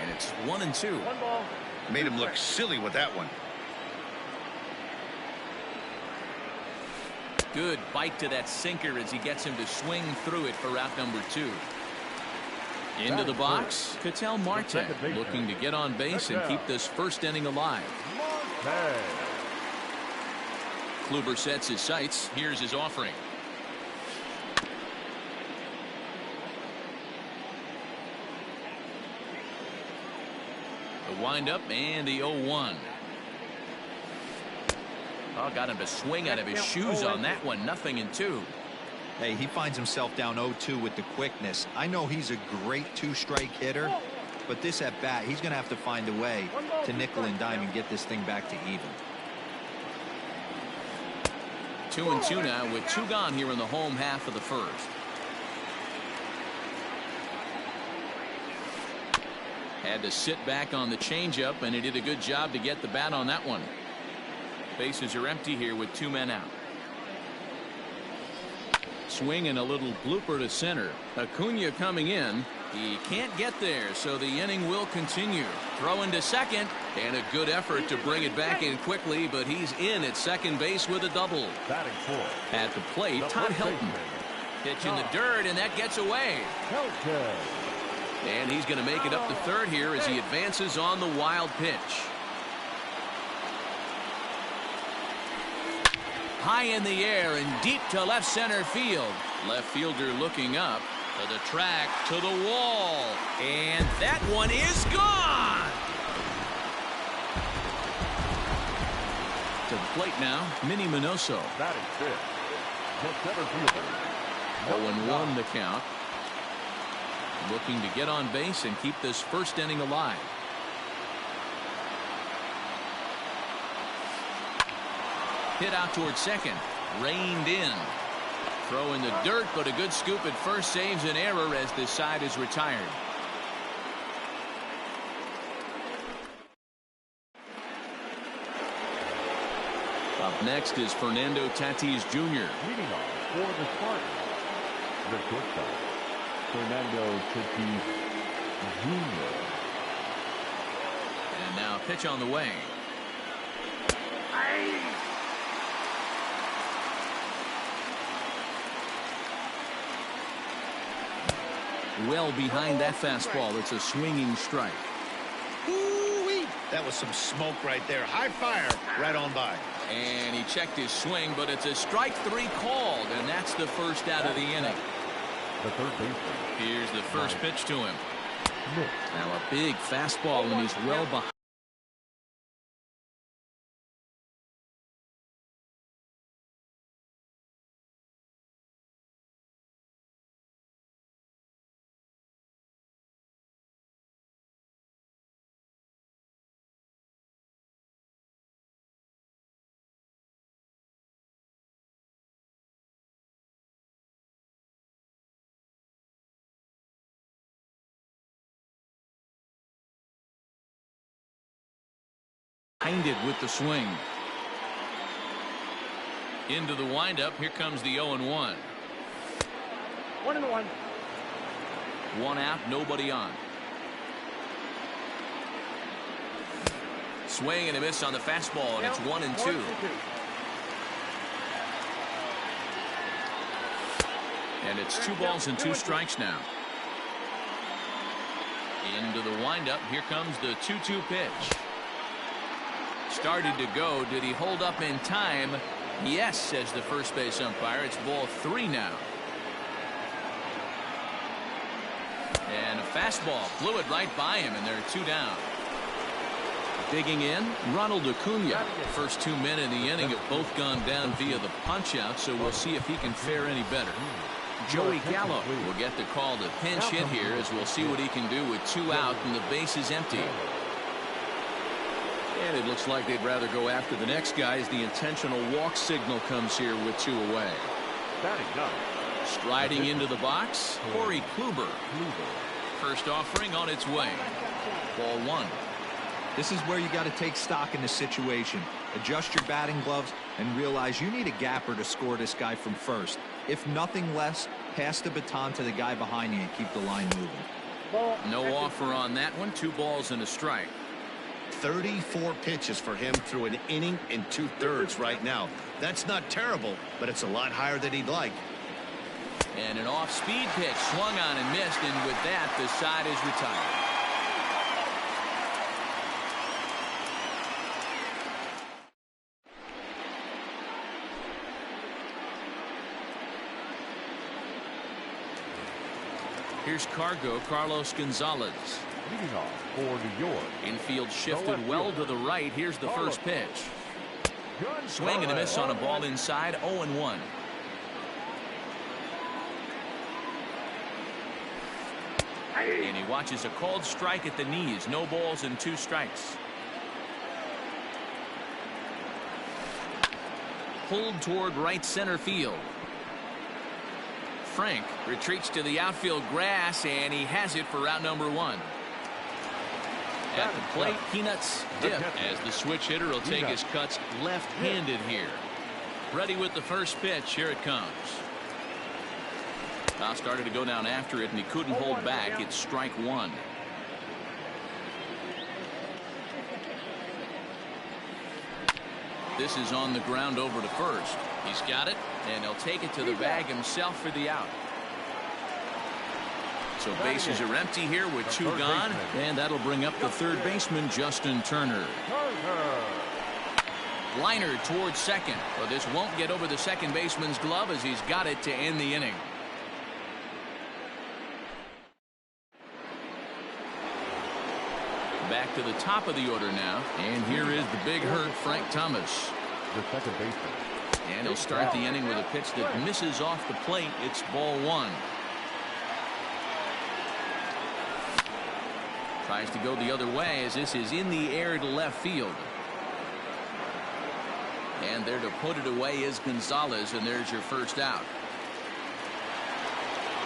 [SPEAKER 1] And it's 1-2.
[SPEAKER 4] Made him look silly with that one.
[SPEAKER 1] Good bite to that sinker as he gets him to swing through it for out number 2. Into the box, Ketel Marte looking to get on base and keep this first inning alive. Kluber sets his sights. Here's his offering. The windup and the 0-1. Oh, got him to swing out of his shoes on that one. 0-2.
[SPEAKER 2] Hey, he finds himself down 0-2 with the quickness. I know he's a great 2-strike hitter, but this at bat, he's going to have to find a way to nickel and dime and get this thing back to even.
[SPEAKER 1] 2-2 now with 2 gone here in the home half of the first. Had to sit back on the changeup, and he did a good job to get the bat on that one. Bases are empty here with 2 men out. Swing and a little blooper to center. Acuna coming in. He can't get there, so the inning will continue. Throw into second, and a good effort to bring it back in quickly, but he's in at second base with a double. At the plate, Todd Helton. Pitch in the dirt, and that gets away. And he's going to make it up to third here as he advances on the wild pitch. High in the air and deep to left center field. Left fielder looking up to the track, to the wall, and that one is gone. To the plate now, Minnie Minoso. 0-1 the count. Looking to get on base and keep this first inning alive. Hit out towards second. Reined in. Throw in the dirt, but a good scoop at first saves an error as this side is retired. Up next is Fernando Tatis Jr.
[SPEAKER 3] Leading off for the Spartans, the shortstop, Fernando Tatis Jr.
[SPEAKER 1] And now a pitch on the way. Well behind that fastball. It's a swinging strike.
[SPEAKER 4] Ooh-wee. That was some smoke right there. High fire right on by.
[SPEAKER 1] And he checked his swing, but it's a strike 3 called, and that's the first out of the inning.
[SPEAKER 3] The third baseman.
[SPEAKER 1] Here's the first pitch to him.
[SPEAKER 3] Missed.
[SPEAKER 1] Now a big fastball, and he's well behind. It with the swing. Into the windup. Here comes the 0-1.
[SPEAKER 5] 1-1.
[SPEAKER 1] One out, nobody on. Swing and a miss on the fastball, and it's 1-2. And it's 2 balls and 2 strikes now. Into the windup. Here comes the 2-2 pitch. Started to go. Did he hold up in time? Yes, says the first base umpire. It's ball 3 now. And a fastball flew it right by him, and there are 2 down. Digging in, Ronald Acuna. First 2 men in the inning have both gone down via the punch-out, so we'll see if he can fare any better. Joey Gallo will get the call to pinch hit here, as we'll see what he can do with 2 out and the base is empty. And it looks like they'd rather go after the next guy as the intentional walk signal comes here with 2 away. Striding into the box, Corey Kluber. First offering on its way. Ball 1.
[SPEAKER 2] This is where you got to take stock in the situation. Adjust your batting gloves and realize you need a gapper to score this guy from first. If nothing less, pass the baton to the guy behind you and keep the line moving.
[SPEAKER 1] No offer on that one. 2 balls and a strike.
[SPEAKER 4] 34 pitches for him through an inning and 2/3 right now. That's not terrible, but it's a lot higher than he'd like.
[SPEAKER 1] And an off-speed pitch swung on and missed, and with that, the side is retired. Here's Carlos Gonzalez.
[SPEAKER 3] Leading off for New York.
[SPEAKER 1] Infield shifted well to the right. Here's the first pitch. Swing and a miss on a ball inside. 0-1. And he watches a called strike at the knees. No balls and 2 strikes. Pulled toward right center field. Frank retreats to the outfield grass, and he has it for route number 1. At the plate, Peanuts dip as the switch hitter will take his cuts left-handed here. Ready with the first pitch. Here it comes. Now started to go down after it, and he couldn't hold back. It's strike 1. This is on the ground over to first. He's got it, and he'll take it to the bag himself for the out. So bases are empty here with 2 gone, and that'll bring up the third baseman, Justin Turner. Liner towards second, but this won't get over the second baseman's glove as he's got it to end the inning. Back to the top of the order now, and here is the big hurt, Frank Thomas.
[SPEAKER 3] The second baseman.
[SPEAKER 1] And he'll start the inning with a pitch that misses off the plate. It's ball 1. Tries to go the other way as this is in the air to left field. And there to put it away is Gonzalez, and there's your first out.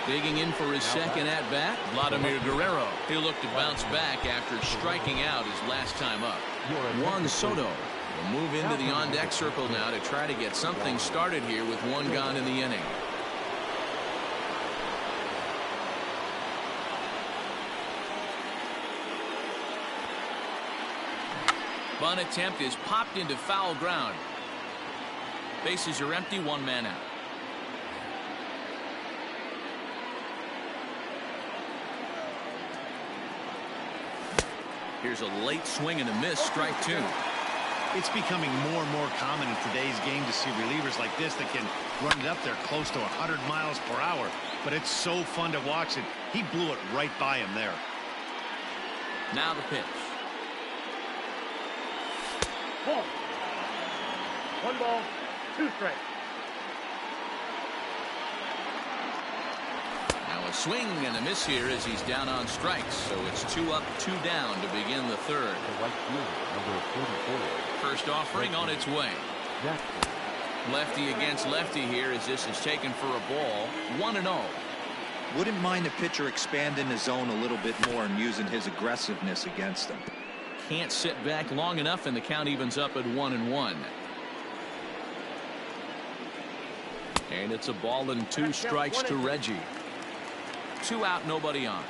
[SPEAKER 1] Digging in for his second at-bat, Vladimir Guerrero. He'll look to bounce back after striking out his last time up. Juan Soto will move into the on-deck circle now to try to get something started here with 1 gone in the inning. Bunt attempt is popped into foul ground. Bases are empty, 1 man out. Here's a late swing and a miss, strike 2.
[SPEAKER 4] It's becoming more and more common in today's game to see relievers like this that can run it up there close to 100 miles per hour. But it's so fun to watch it. He blew it right by him there.
[SPEAKER 1] Now the pitch.
[SPEAKER 5] Ball. 1 ball, 2 strikes.
[SPEAKER 1] Now a swing and a miss here as he's down on strikes. So it's 2 up, 2 down to begin the third.
[SPEAKER 3] The right fielder, number 44.
[SPEAKER 1] First offering on its way.
[SPEAKER 3] Jackson.
[SPEAKER 1] Lefty against lefty here as this is taken for a ball. 1-0.
[SPEAKER 2] Wouldn't mind the pitcher expanding the zone a little bit more and using his aggressiveness against him.
[SPEAKER 1] Can't sit back long enough, and the count evens up at 1-1. And it's a ball and 2 strikes to Reggie. 2 out, nobody on.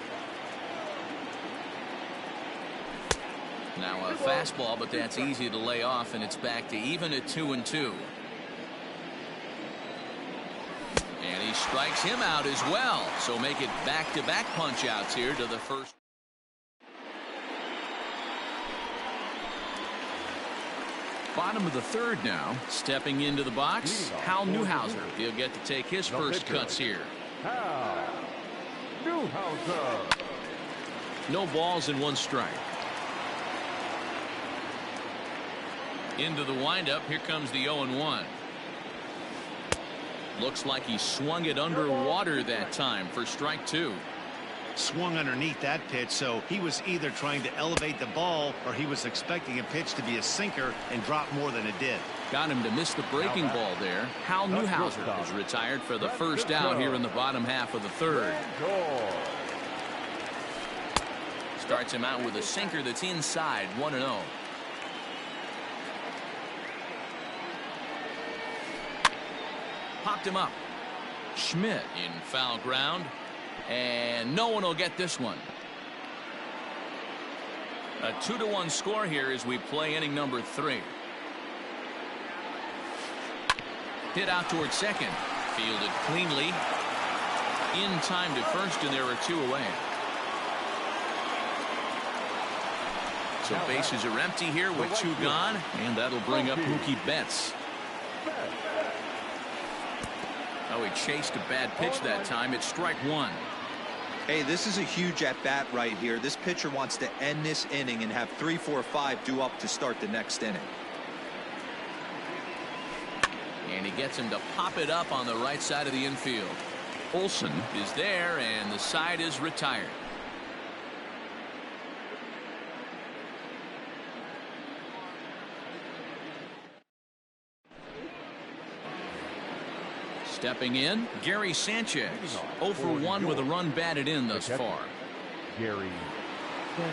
[SPEAKER 1] Now a fastball, but that's easy to lay off, and it's back to even at 2-2. And he strikes him out as well. So make it back-to-back punch-outs here to the first. Bottom of the third now. Stepping into the box, Hal Newhouser. He'll get to take his first cuts here.
[SPEAKER 3] Hal Newhouser.
[SPEAKER 1] No balls and 1 strike. Into the windup. Here comes the 0-1. Looks like he swung it underwater that time for strike 2.
[SPEAKER 4] Swung underneath that pitch, so he was either trying to elevate the ball or he was expecting a pitch to be a sinker and drop more than it did.
[SPEAKER 1] Got him to miss the breaking ball there. Hal Newhouser is retired for the first out here in the bottom half of the third. Starts him out with a sinker that's inside. 1-0. Popped him up. Schmidt in foul ground. And no one will get this one. A 2-1 score here as we play inning number 3. Hit out towards second. Fielded cleanly. In time to first, and there are 2 away. So bases are empty here with 2 gone. And that'll bring up Mookie Betts. Oh, he chased a bad pitch that time. It's strike 1.
[SPEAKER 2] Hey, this is a huge at-bat right here. This pitcher wants to end this inning and have 3, 4, 5 due up to start the next inning.
[SPEAKER 1] And he gets him to pop it up on the right side of the infield. Olsen is there, and the side is retired. Stepping in, Gary Sanchez. 0 for 1 with a run batted in thus far.
[SPEAKER 3] Gary Sanchez.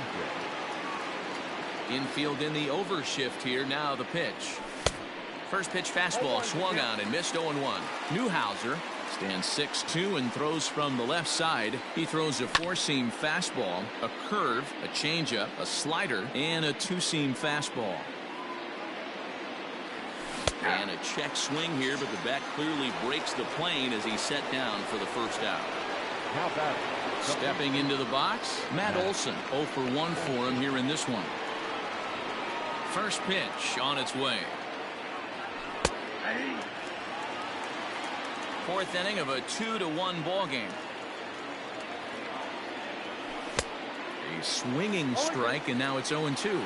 [SPEAKER 1] Infield in the overshift here. Now the pitch. First pitch fastball swung on and missed. 0-1. Newhouser stands 6'2" and throws from the left side. He throws a 4-seam fastball, a curve, a changeup, a slider, and a 2-seam fastball. And a check swing here, but the bat clearly breaks the plane as he's set down for the first out.
[SPEAKER 3] How about
[SPEAKER 1] Stepping into the box, Matt Olson. 0 for 1 for him here in this one. First pitch on its way. 4th inning of a 2-1 ball game. A swinging strike, and now it's 0-2.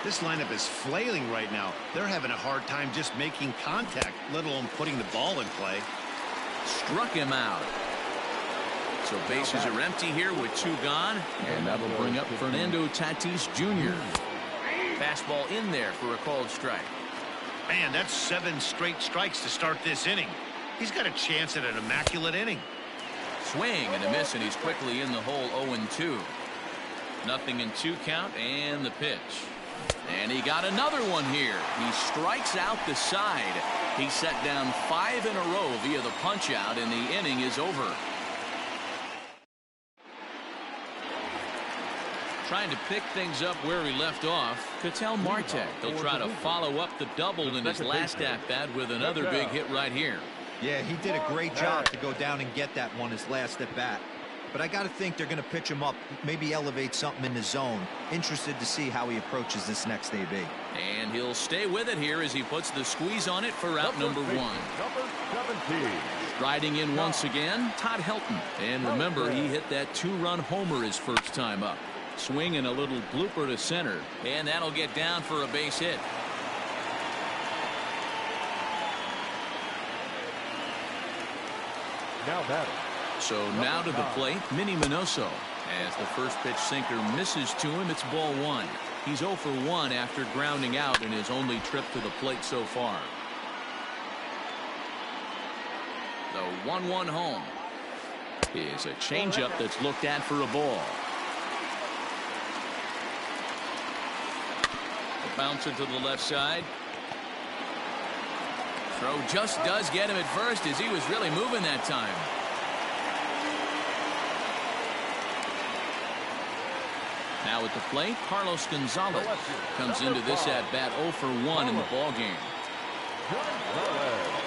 [SPEAKER 4] This lineup is flailing right now. They're having a hard time just making contact, let alone putting the ball in play.
[SPEAKER 1] Struck him out. So bases are empty here with 2 gone, and that'll bring up Fernando Tatis Jr. Fastball in there for a called strike.
[SPEAKER 4] Man, that's 7 straight strikes to start this inning. He's got a chance at an immaculate inning.
[SPEAKER 1] Swing and a miss, and he's quickly in the hole. 0-2. Nothing in 2 count, and the pitch. And he got another one here. He strikes out the side. He set down 5 in a row via the punch out, and the inning is over. Trying to pick things up where he left off. Ketel Marte. He'll try to follow up the double in his last at-bat with another big hit right here.
[SPEAKER 2] Yeah, he did a great job to go down and get that one his last at-bat. But I got to think they're going to pitch him up, maybe elevate something in the zone. Interested to see how he approaches this next AB.
[SPEAKER 1] And he'll stay with it here as he puts the squeeze on it for out number 1.
[SPEAKER 3] Number 17.
[SPEAKER 1] Striding in once again, Todd Helton. And remember, he hit that 2-run homer his first time up. Swing and a little blooper to center, and that'll get down for a base hit.
[SPEAKER 3] Now batting.
[SPEAKER 1] So now to the plate, Minnie Minoso. As the first pitch sinker misses to him, it's ball one. He's 0 for 1 after grounding out in his only trip to the plate so far. The 1-1 home is a changeup that's looked at for a ball. A bouncer to the left side. Throw just does get him at first as he was really moving that time. Now at the plate, Carlos Gonzalez comes into this at bat 0 for 1 in the ball game.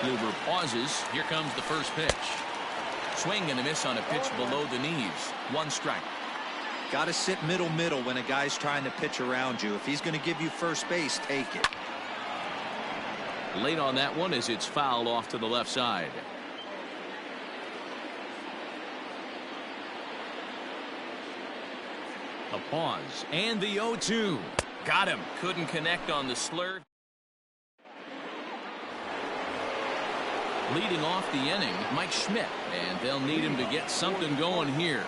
[SPEAKER 1] Kluber pauses. Here comes the first pitch. Swing and a miss on a pitch below the knees. 1 strike.
[SPEAKER 2] Got to sit middle when a guy's trying to pitch around you. If he's going to give you first base, take it.
[SPEAKER 1] Late on that one as it's fouled off to the left side. A pause and the 0-2. Got him. Couldn't connect on the slur. Leading off the inning, Mike Schmidt, and they'll need him to get something going here.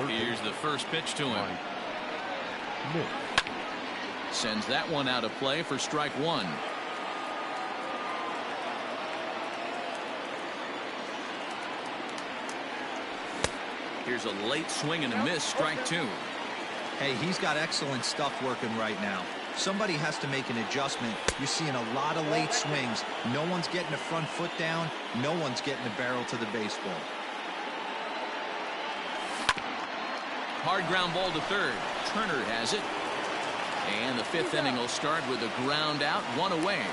[SPEAKER 1] Here's the first pitch to him. Sends that one out of play for strike 1. Here's a late swing and a miss, strike 2.
[SPEAKER 2] Hey, he's got excellent stuff working right now. Somebody has to make an adjustment. You're seeing a lot of late swings. No one's getting the front foot down. No one's getting the barrel to the baseball.
[SPEAKER 1] Hard ground ball to third. Turner has it. And the 5th inning will start with a ground out, 1 away.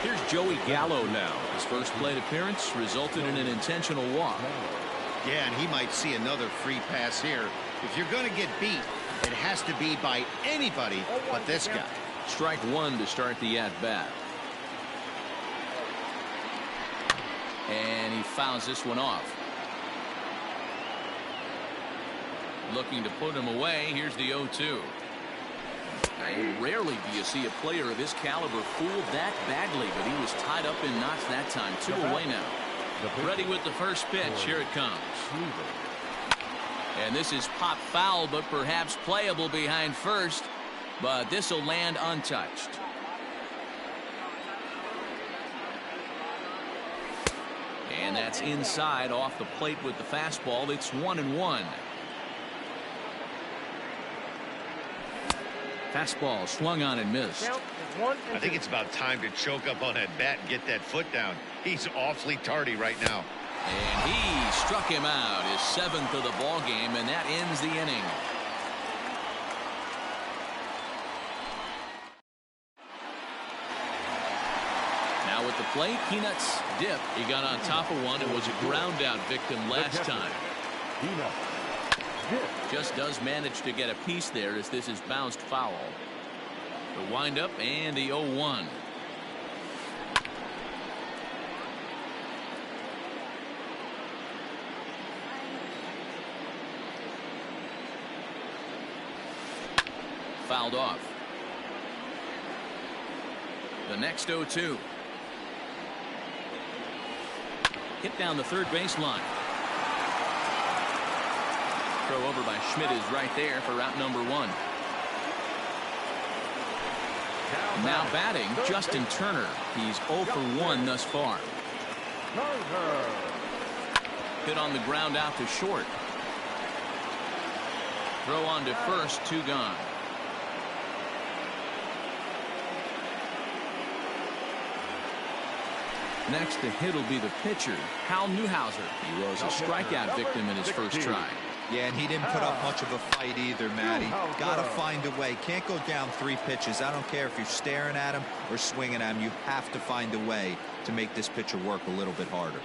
[SPEAKER 1] Here's Joey Gallo now. His first plate appearance resulted in an intentional walk.
[SPEAKER 4] Yeah, and he might see another free pass here. If you're going to get beat, it has to be by anybody but this guy.
[SPEAKER 1] Strike 1 to start the at-bat. And he fouls this one off. Looking to put him away. Here's the 0-2. Rarely do you see a player of his caliber fooled that badly, but he was tied up in knots that time. 2 away now. Ready with the first pitch. Here it comes. And this is pop foul, but perhaps playable behind first. But this will land untouched. And that's inside off the plate with the fastball. It's 1-1. Fastball swung on and missed.
[SPEAKER 4] I think it's about time to choke up on that bat and get that foot down. He's awfully tardy right now.
[SPEAKER 1] And he struck him out, his 7th of the ball game, and that ends the inning. Now at the plate, Peanuts dip. He got on top of one and was a ground out victim last time. Just does manage to get a piece there as this is bounced foul. The windup and the 0-1. Fouled off. The next 0-2. Hit down the third baseline. Throw over by Schmidt is right there for route number 1. Now batting, Justin Turner. He's 0 for 1 thus far. Hit on the ground out to short. Throw on to first, 2 gone. Next to hit will be the pitcher, Hal Newhouser. He was a strikeout victim in his first try.
[SPEAKER 2] Yeah, and he didn't put up much of a fight either, Matty. Gotta find a way. Can't go down 3 pitches. I don't care if you're staring at him or swinging at him. You have to find a way to make this pitcher work a little bit harder.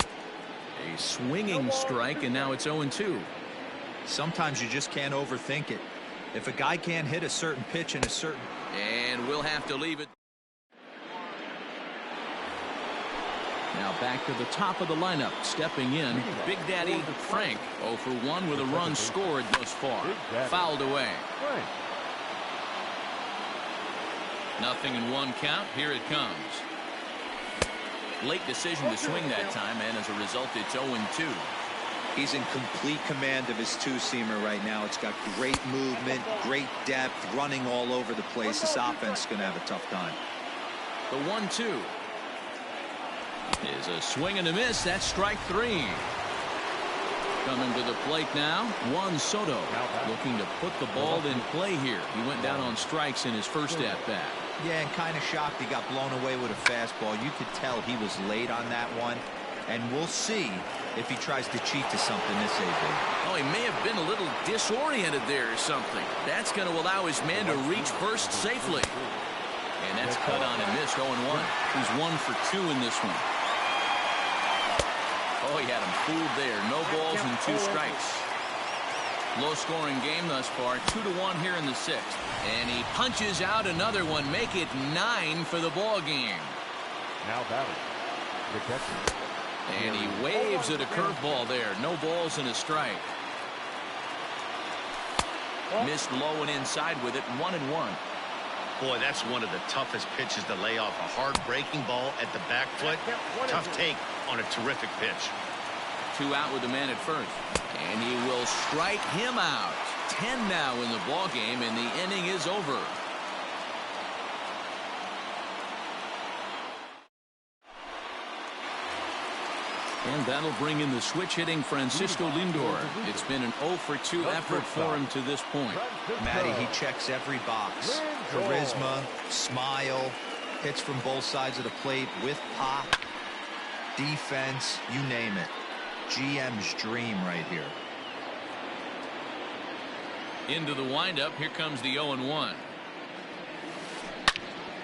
[SPEAKER 1] A swinging strike, and now it's 0-2.
[SPEAKER 2] Sometimes you just can't overthink it. If a guy can't hit a certain pitch in a certain...
[SPEAKER 1] And we'll have to leave it. Now back to the top of the lineup. Stepping in, Big Daddy Frank. 0 for 1 with a run scored thus far. Fouled away. Nothing in 1 count. Here it comes. Late decision to swing that time, and as a result, it's 0-2.
[SPEAKER 2] He's in complete command of his two-seamer right now. It's got great movement, great depth, running all over the place. This offense is going to have a tough time.
[SPEAKER 1] The 1-2 is a swing and a miss. That's strike 3. Coming to the plate now, Juan Soto, looking to put the ball in play here. He went down on strikes in his first at-bat.
[SPEAKER 2] Yeah, and kind of shocked he got blown away with a fastball. You could tell he was late on that one. And we'll see if he tries to cheat to something this AB.
[SPEAKER 1] Oh, he may have been a little disoriented there or something. That's going to allow his man to reach first safely. And that's cut on and missed. 0-1. He's 1 for 2 in this one. Oh, he had him fooled there. No balls and 2 strikes. Low-scoring game thus far. 2-1 here in the 6th. And he punches out another one. Make it 9 for the ball game.
[SPEAKER 3] Now batting. The catcher.
[SPEAKER 1] And he waves at a curveball there. No balls and a strike. Missed low and inside with it. 1-1.
[SPEAKER 4] Boy, that's one of the toughest pitches to lay off. A hard breaking ball at the back foot. Tough take on a terrific pitch.
[SPEAKER 1] 2 out with the man at first. And he will strike him out. 10 now in the ball game, and the inning is over. And that'll bring in the switch-hitting Francisco Lindor. It's been an 0 for 2 effort for him to this point.
[SPEAKER 2] Matty, he checks every box. Charisma, smile, hits from both sides of the plate with pop, defense, you name it. GM's dream right here.
[SPEAKER 1] Into the windup. Here comes the 0-1.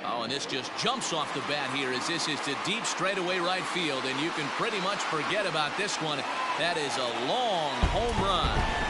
[SPEAKER 1] Oh, and this just jumps off the bat here as this is to deep straightaway right field, and you can pretty much forget about this one. That is a long home run.